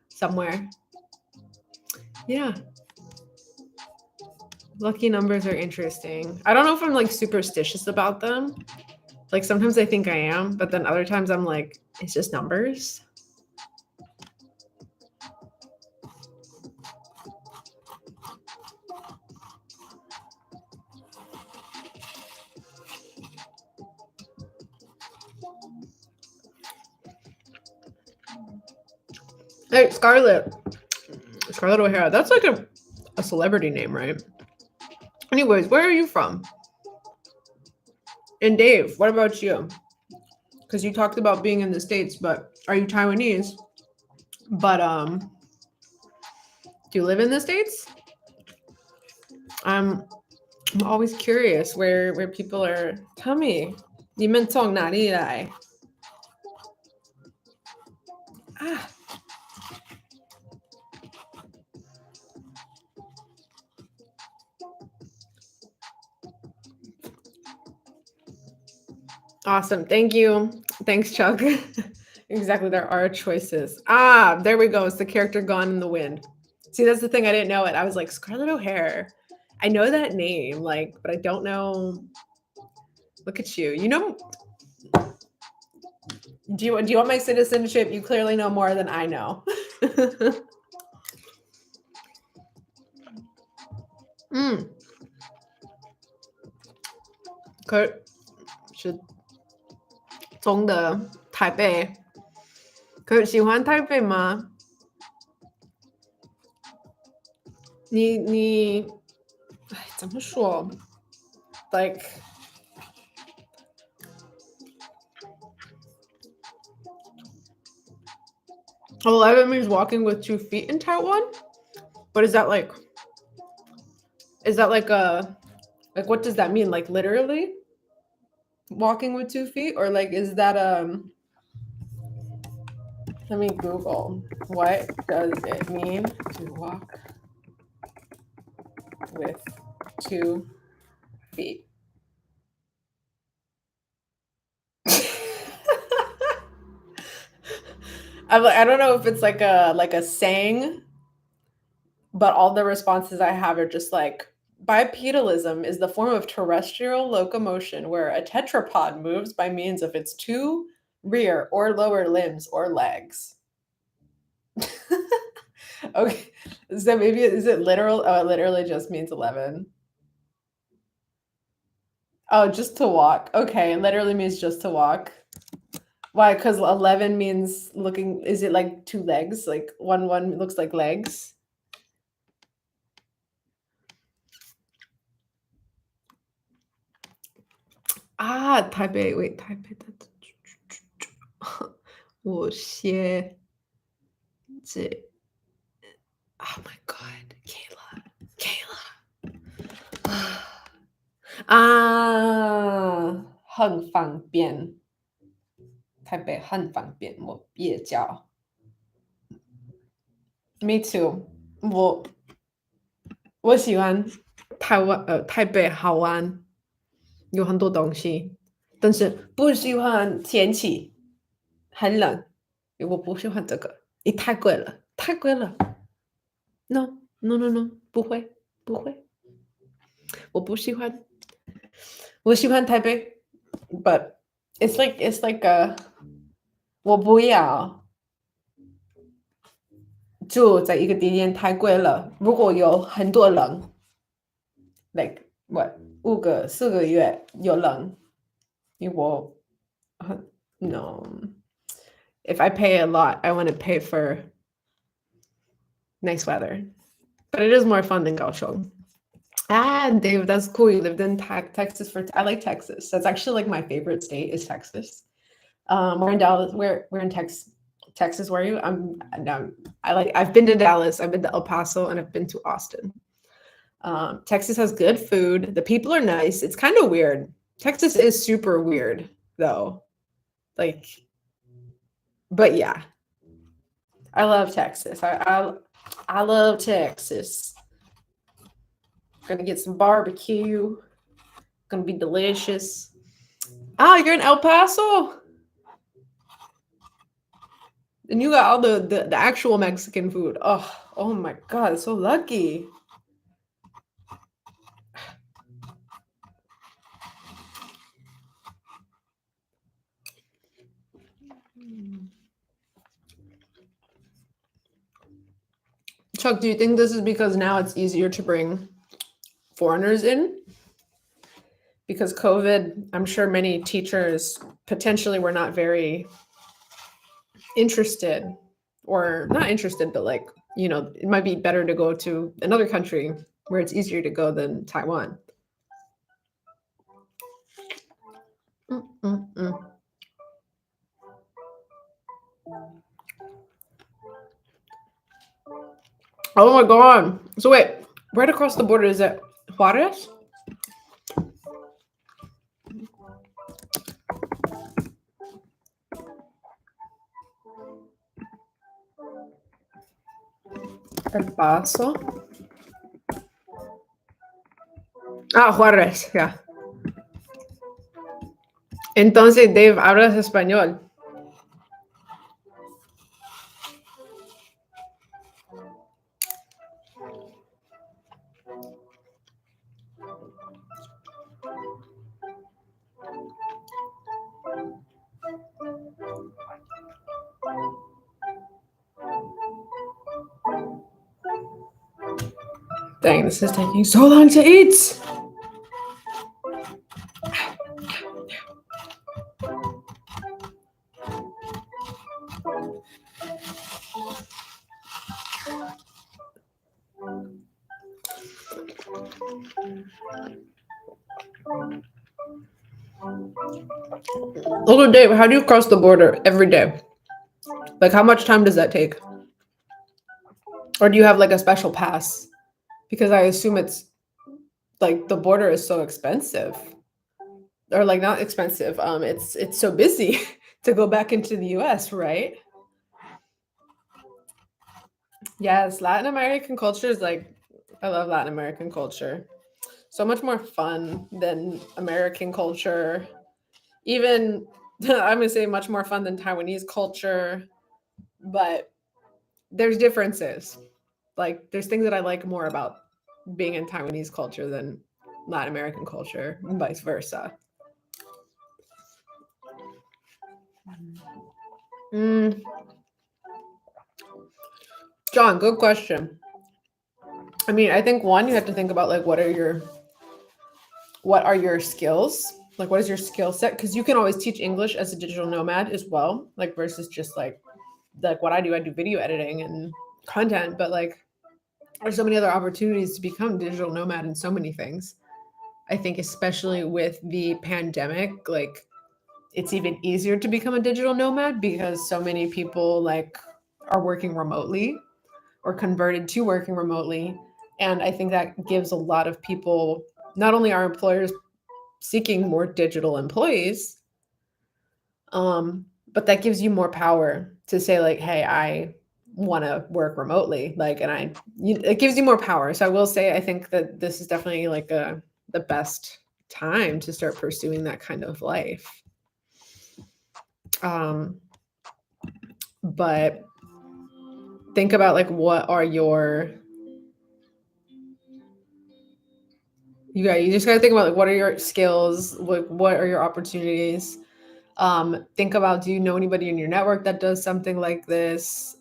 somewhere. Yeah. Lucky numbers are interesting. I don't know if I'm like superstitious about them. Like sometimes I think I am, but then other times I'm like, it's just numbers. Hey, Scarlett O'Hara. That's like a celebrity name, right? Anyways, where are you from? And Dave, what about you? Because you talked about being in the States, but are you Taiwanese? But do you live in the States? I'm always curious where people are. Tell me, 你们从哪里来? Ah. Awesome. Thank you. Thanks, Chuck. Exactly. There are choices. Ah, there we go. It's the character Gone in the Wind. See, that's the thing. I didn't know it. I was like, Scarlett O'Hara. I know that name, like, but I don't know. Look at you. You know, do you want my citizenship? You clearly know more than I know. Kurt是中的台北。可喜欢台北吗？你哎，怎么说 ？Like 11 means walking with 2 feet in Taiwan? But is that like a what does that mean? Like literally walking with 2 feet? Or like is that let me Google. What does it mean to walk with 2 feet? I don't know if it's like a saying, but all the responses I have are just like, bipedalism is the form of terrestrial locomotion where a tetrapod moves by means of its 2 rear or lower limbs or legs. Okay, so maybe is it literal? Oh, it literally just means 11. Oh, just to walk. Okay, it literally means just to walk. Why? Because 11 means looking, is it like two legs? Like one looks like legs? Ah, Taipei. Wait, Taipei. Oh my God. Kayla. 啊，很方便。台北很方便，我也叫。Me too。我喜欢台北好玩，有很多东西，但是不喜欢天气，很冷。我不喜欢这个，也太贵了，太贵了。No no no no，不会不会，我不喜欢。我喜欢台北，but it's like a 我不要住在一个地点太贵了。如果有很多人，like what 4个月有人，我no。If I pay a lot, I want to pay for nice weather. But it is more fun than Kaohsiung. Ah, Dave, that's cool. You lived in Texas I like Texas. That's actually like my favorite state is Texas. We're in Dallas. We're in Texas. Where are you? I've been to Dallas. I've been to El Paso, and I've been to Austin. Texas has good food. The people are nice. It's kind of weird. Texas is super weird, though. Like, but yeah, I love Texas. I love Texas. Gonna get some barbecue. Gonna be delicious. Ah, you're in El Paso? And you got all the actual Mexican food. Oh my God, so lucky. Chuck, do you think this is because now it's easier to bring foreigners in? Because COVID, I'm sure many teachers potentially were not very interested, or not interested, but like, it might be better to go to another country where it's easier to go than Taiwan. Oh my God. So wait, right across the border, is it Juarez? El Paso. Ah, Juárez, yeah. Entonces, Dave, hablas español. Dang, this is taking so long to eat. Okay, Dave, how do you cross the border every day? Like, how much time does that take? Or do you have like a special pass? Because I assume it's like the border is so expensive. Or like not expensive. It's so busy to go back into the US, right? Yes, Latin American culture is like, I love Latin American culture. So much more fun than American culture. Even, I'm gonna say much more fun than Taiwanese culture, but there's differences. Like, there's things that I like more about being in Taiwanese culture than Latin American culture, and vice versa. John, good question. I mean, I think one, you have to think about like what are your skills? Like, what is your skill set? Because you can always teach English as a digital nomad as well, like versus just like what I do video editing and content, but like there's so many other opportunities to become digital nomad in so many things. I think especially with the pandemic, like it's even easier to become a digital nomad because so many people like are working remotely or converted to working remotely. And I think that gives a lot of people, not only are employers seeking more digital employees, but that gives you more power to say like, hey, I want to work remotely, like, and it gives you more power. So I will say, I think that this is definitely like the best time to start pursuing that kind of life. But think about like, what are you just got to think about like, what are your skills? What are your opportunities? Think about, do you know anybody in your network that does something like this?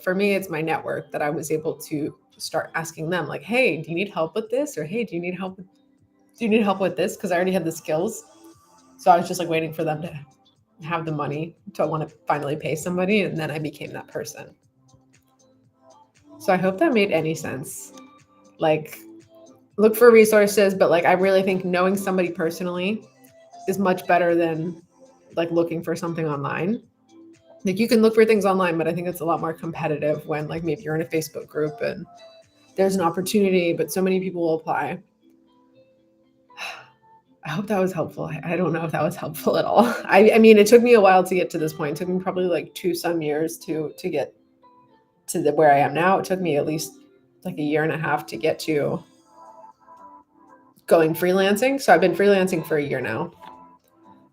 For me, it's my network that I was able to start asking them like, hey, do you need help with this? Or, hey, do you need help with this? Because I already had the skills. So I was just like waiting for them to have the money to want to finally pay somebody. And then I became that person. So I hope that made any sense. Like, look for resources, but like, I really think knowing somebody personally is much better than like looking for something online. Like, you can look for things online, but I think it's a lot more competitive when like maybe you're in a Facebook group and there's an opportunity, but so many people will apply. I hope that was helpful. I don't know if that was helpful at all. I mean, it took me a while to get to this point. It took me probably like some years to get to where I am now. It took me at least like a year and a half to get to going freelancing. So I've been freelancing for a year now.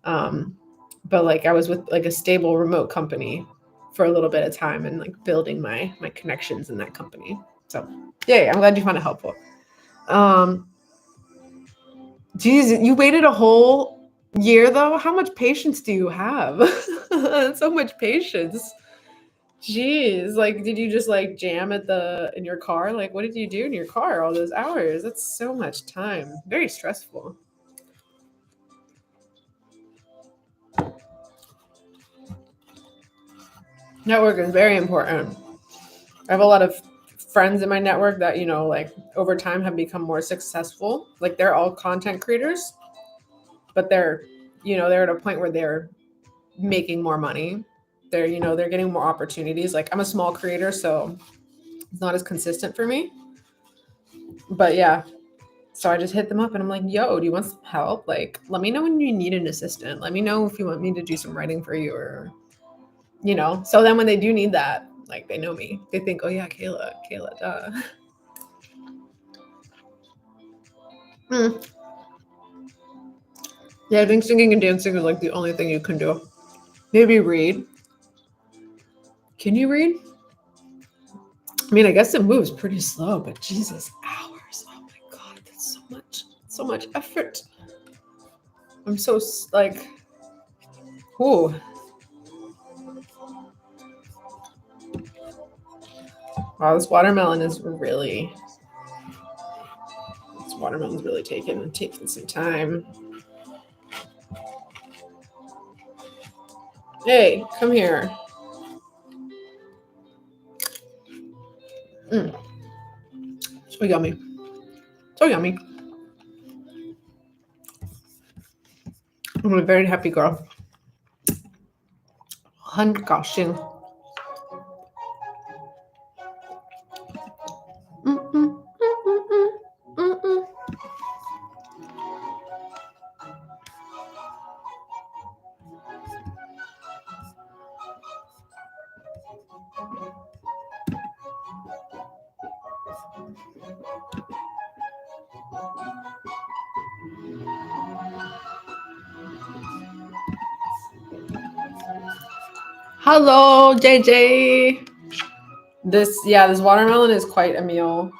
But like I was with like a stable remote company for a little bit of time and like building my connections in that company. So yay, I'm glad you found it helpful. Geez, you waited a whole year though? How much patience do you have? So much patience. Jeez, like did you just like jam in your car? Like what did you do in your car all those hours? That's so much time. Very stressful. Network is very important. I have a lot of friends in my network that, like over time have become more successful. Like they're all content creators, but they're at a point where they're making more money. They're getting more opportunities. Like I'm a small creator, so it's not as consistent for me. But yeah, so I just hit them up and I'm like, yo, do you want some help? Like, let me know when you need an assistant. Let me know if you want me to do some writing for you or, so then when they do need that, like they know me. They think, oh yeah, Kayla, duh. Yeah, I think singing and dancing is like the only thing you can do. Maybe read. Can you read? I mean, I guess it moves pretty slow, but Jesus, hours. Oh my God, that's so much effort. I'm so like, ooh. Wow, this watermelon's really taking some time. Hey, come here. So yummy. So yummy. I'm a very happy girl. 很高兴。Hello, JJ. This watermelon is quite a meal.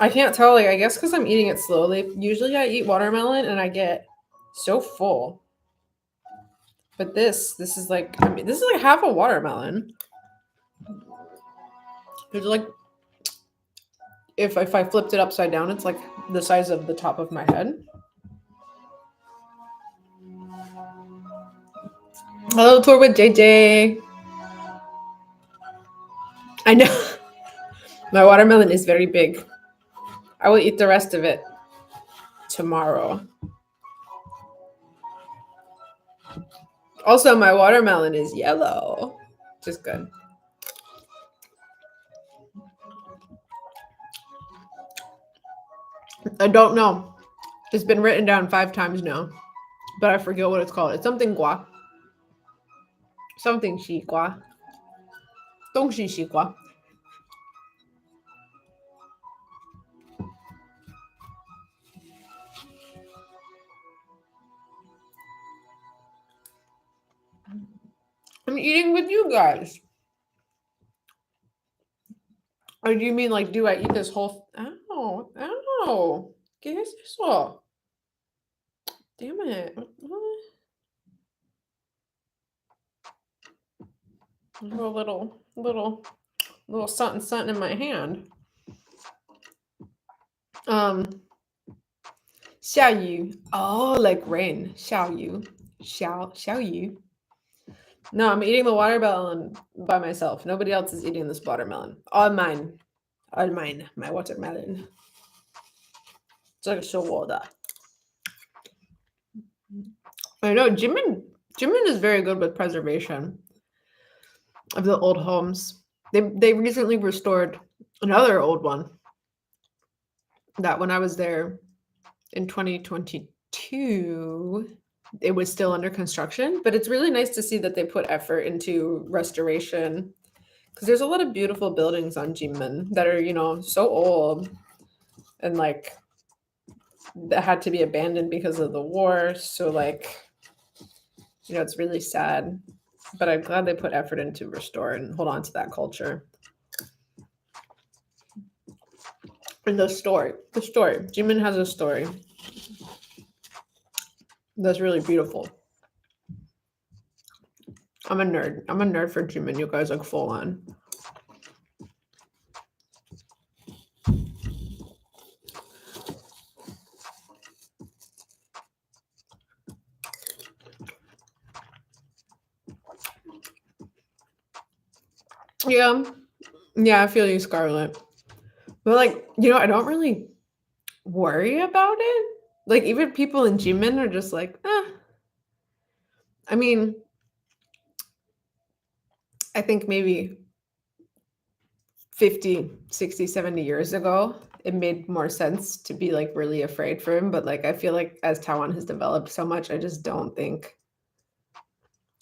I can't tell, like, I guess because I'm eating it slowly. Usually I eat watermelon and I get so full. But this is like, this is like half a watermelon. It's like, if I flipped it upside down, it's like the size of the top of my head. Hello, tour with JJ. I know. My watermelon is very big. I will eat the rest of it tomorrow. Also, my watermelon is yellow. Just good. I don't know. It's been written down 5 times now, but I forget what it's called. It's something gua. Something xi gua. Dongxi xi gua. I'm eating with you guys. Or do you mean like, do I eat this whole? Ow. ¿Qué es eso? Damn it. Little something in my hand. 下雨. Oh, like rain. 下雨. 小雨. No, I'm eating the watermelon by myself. Nobody else is eating this watermelon. All mine. My watermelon. 这个是我的. I know Jimin is very good with preservation of the old homes. They recently restored another old one that when I was there in 2022, it was still under construction, but it's really nice to see that they put effort into restoration because there's a lot of beautiful buildings on Jimin that are, you know, so old and like that had to be abandoned because of the war. So like, you know, it's really sad, but I'm glad they put effort into restore and hold on to that culture. And the story, Jimin has a story that's really beautiful. I'm a nerd for Jimin. You guys look full on. Yeah, I feel you, Scarlett. But like, you know, I don't really worry about it. Like even people in Jimin are just like, I mean, I think maybe 50, 60, 70 years ago, it made more sense to be like really afraid for him. But like, I feel like as Taiwan has developed so much, I just don't think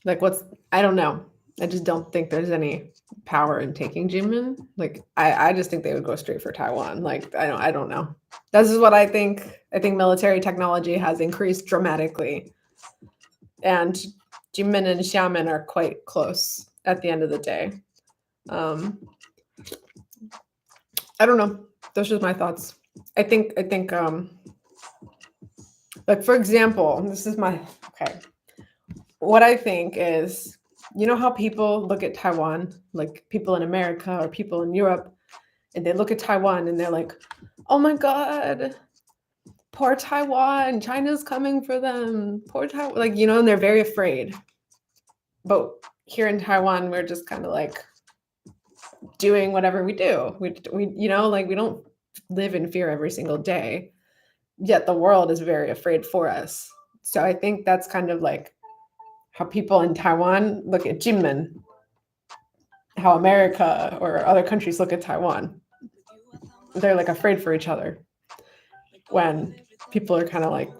like I don't know. I just don't think there's any power in taking Jimin. Like, I just think they would go straight for Taiwan. Like, I don't know. This is what I think. I think military technology has increased dramatically. And Jimin and Xiamen are quite close at the end of the day. I don't know. Those are just my thoughts. I think like for example, this is my what I think is, you know how people look at Taiwan, like people in America or people in Europe, and they look at Taiwan and they're like, oh my God, poor Taiwan, China's coming for them. Poor Taiwan, like, you know, and they're very afraid. But here in Taiwan, we're just kind of like doing whatever we do. We you know, like we don't live in fear every single day, yet the world is very afraid for us. So I think that's kind of like how people in Taiwan look at Jimin, how America or other countries look at Taiwan. They're like afraid for each other when people are kind of like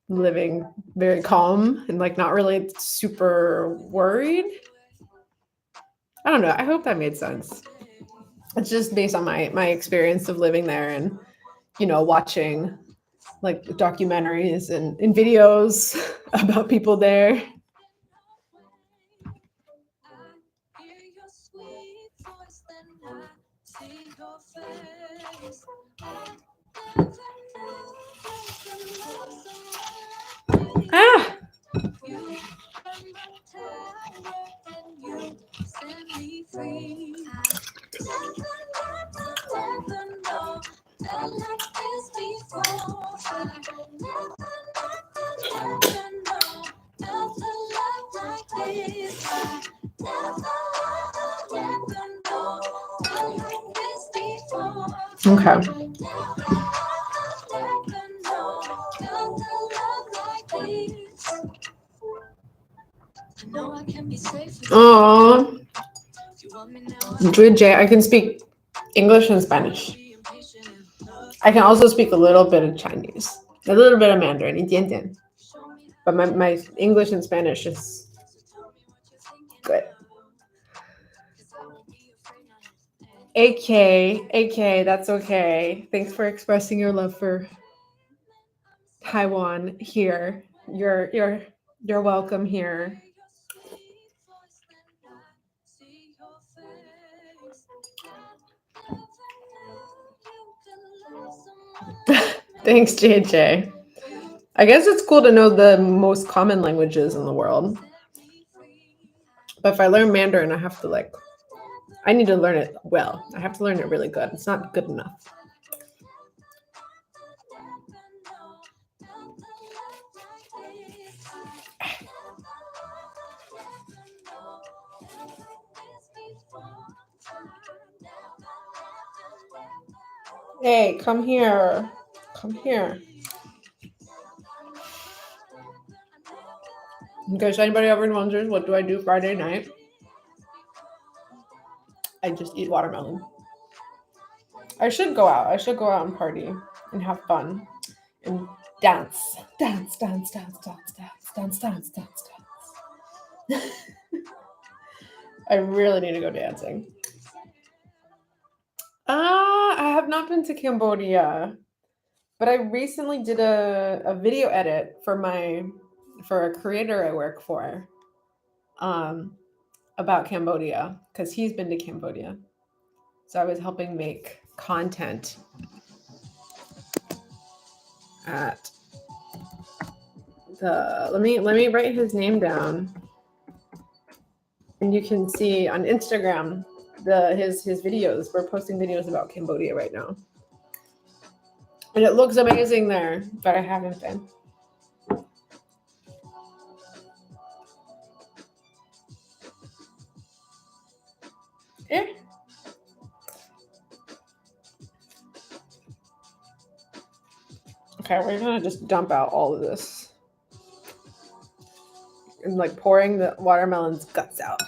living very calm and like not really super worried. I don't know. I hope that made sense. It's just based on my experience of living there and, you know, watching like documentaries and videos about people there. Okay. Oh, JJ, I can speak English and Spanish. I can also speak a little bit of Chinese, a little bit of Mandarin, 一点点. But my English and Spanish is good. AK, that's okay. Thanks for expressing your love for Taiwan here. You're welcome here. Thanks, JJ. I guess it's cool to know the most common languages in the world. But if I learn Mandarin, I need to learn it well. I have to learn it really good. It's not good enough. Hey, come here. Come here. In case anybody ever wonders, what do I do Friday night? I just eat watermelon. I should go out. I should go out and party and have fun and dance. Dance, dance, dance, dance, dance, dance, dance, dance, dance. I really need to go dancing. I have not been to Cambodia, but I recently did a video edit for a creator I work for about Cambodia, because he's been to Cambodia. So I was helping make content at let me write his name down. And you can see on Instagram his videos. We're posting videos about Cambodia right now. And it looks amazing there, but I haven't been. Eh. Okay, we're gonna just dump out all of this. And like pouring the watermelon's guts out.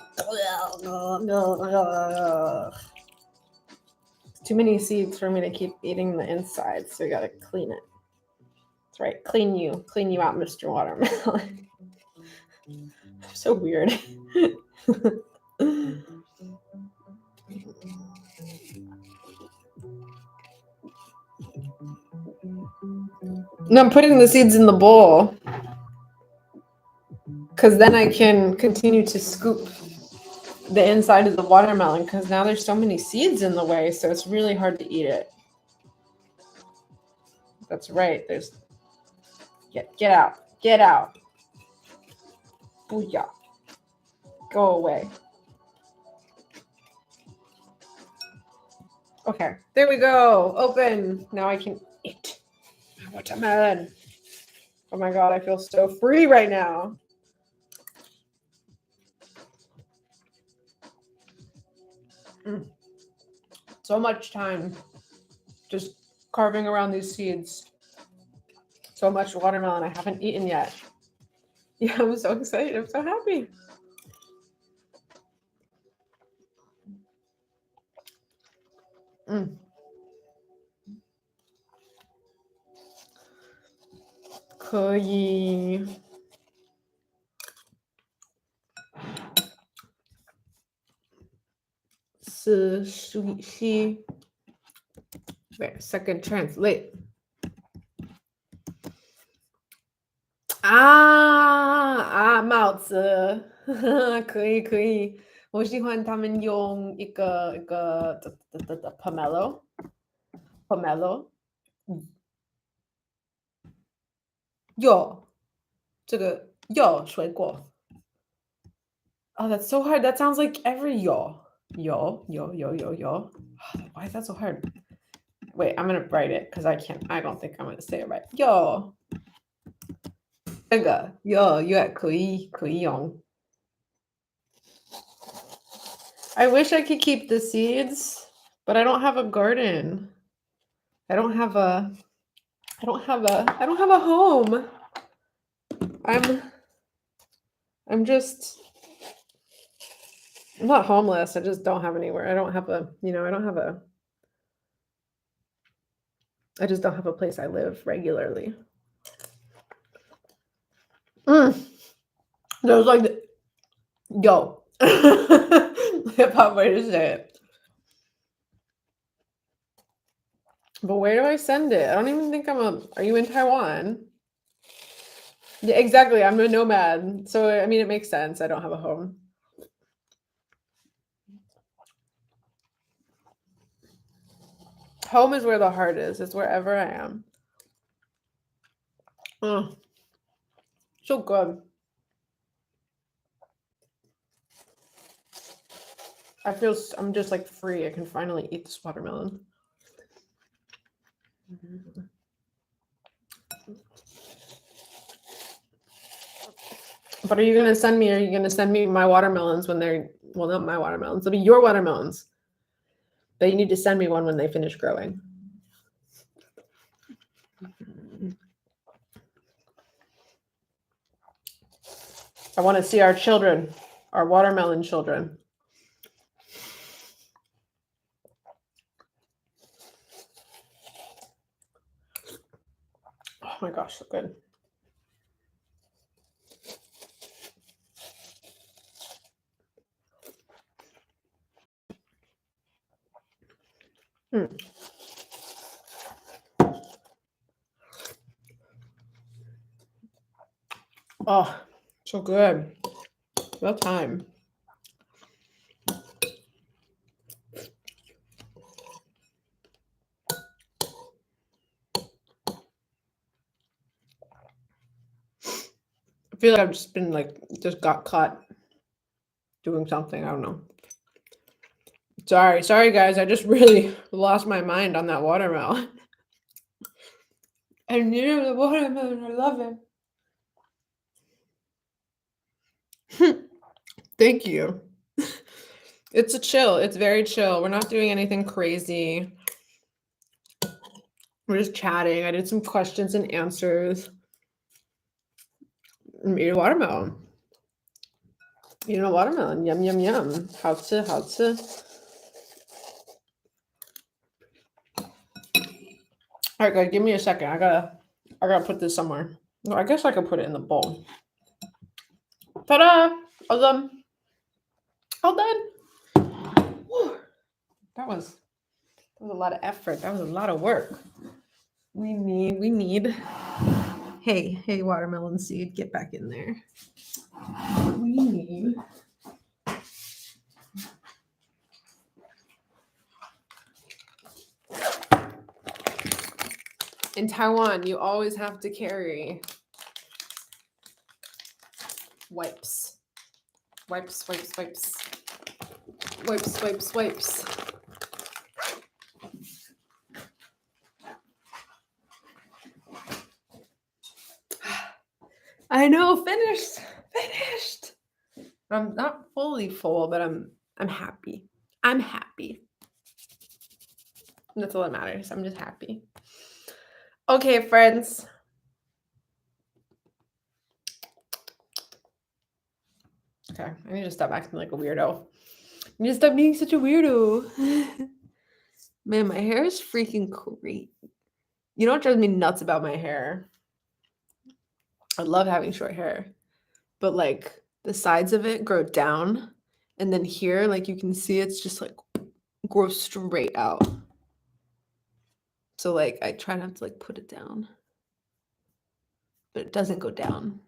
Too many seeds for me to keep eating the inside, so we gotta clean it. That's right, clean you out, Mr. Watermelon. So weird. No, I'm putting the seeds in the bowl because then I can continue to scoop the inside of the watermelon, because now there's so many seeds in the way, so it's really hard to eat it. That's right. There's get out. Booyah. Go away. Okay, there we go. Open. Now I can eat watermelon. Oh my god, I feel so free right now. So much time just carving around these seeds. So much watermelon I haven't eaten yet. Yeah, I'm so excited. I'm so happy.可以。Wait a second, translate. 帽子。可以。我喜欢他们用一个pomelo。有这个有水果。Oh, that's so hard. That sounds like every yo. Why is that so hard? Wait, I'm gonna write it because I don't think I'm gonna say it right. Yo. 这个 yo 可以用。I wish I could keep the seeds, but I don't have a garden. I don't have a home. I'm not homeless. I just don't have anywhere. I just don't have a place I live regularly. That was like, yo. Hip hop way to say it. But where do I send it? I don't even think are you in Taiwan? Yeah, exactly. I'm a nomad. So, I mean, it makes sense. I don't have a home. Home is where the heart is. It's wherever I am. Oh, so good. I'm just like free. I can finally eat this watermelon. But are you going to send me my watermelons when they're, well, not my watermelons. It'll be your watermelons. But you need to send me one when they finish growing. I want to see our children, our watermelon children. Oh my gosh, so good. Oh, so good. About time. I feel like I've just got caught doing something. I don't know. Sorry guys. I just really lost my mind on that watermelon. I knew the watermelon. I love it. Thank you. It's a chill. It's very chill. We're not doing anything crazy. We're just chatting. I did some questions and answers. And ate a watermelon. Eating a watermelon. Yum, yum, yum. 好吃,好吃. All right, guys, give me a second. I gotta put this somewhere. Well, I guess I could put it in the bowl. Ta-da! All done. All done. Whew. That was a lot of effort. That was a lot of work. We need. Hey, watermelon seed, get back in there. We need. In Taiwan, you always have to carry wipes. Wipes. I know, finished. I'm not fully full, but I'm happy. I'm happy. That's all that matters. I'm just happy. Okay, friends. Okay, I need to stop acting like a weirdo. I need to stop being such a weirdo. Man, my hair is freaking great. You know what drives me nuts about my hair? I love having short hair, but like the sides of it grow down, and then here, like you can see, it's just like grows straight out. So like I try not to like put it down, but it doesn't go down.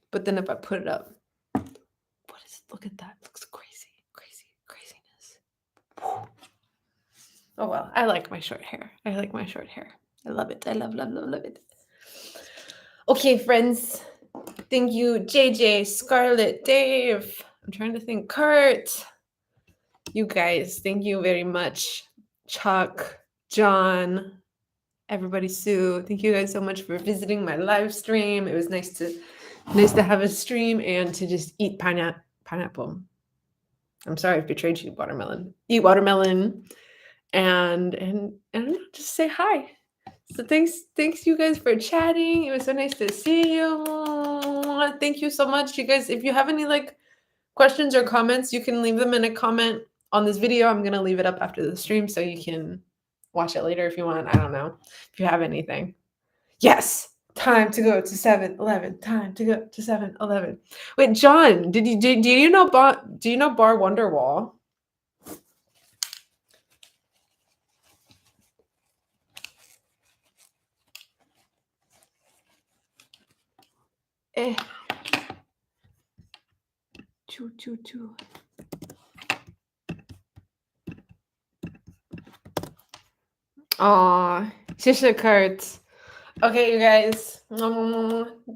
But then if I put it up, what is it? Look at that. It looks craziness. Oh well, I like my short hair. I love it. I love it. Okay, friends. Thank you, JJ, Scarlett, Dave. I'm trying to think. Kurt. You guys, thank you very much. Chuck, John, everybody, Sue. Thank you guys so much for visiting my live stream. It was nice to have a stream and to just eat pineapple. I'm sorry I've betrayed you, watermelon. Eat watermelon and just say hi. So thanks you guys for chatting. It was so nice to see you. Thank you so much, you guys. If you have any like questions or comments, you can leave them in a comment on this video. I'm gonna leave it up after the stream so you can watch it later if you want. I don't know if you have anything. Yes, time to go to 7-Eleven. Time to go to 7-Eleven. Wait, John, do you know Bar Wonderwall? Choo choo choo. Aw, 谢谢 Kurt. Okay, you guys.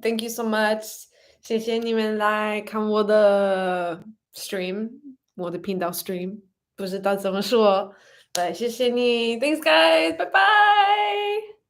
Thank you so much. 谢谢你们来看我的 stream， 我的频道 stream， 不知道怎么说，但谢谢你。Thanks, guys. Bye bye.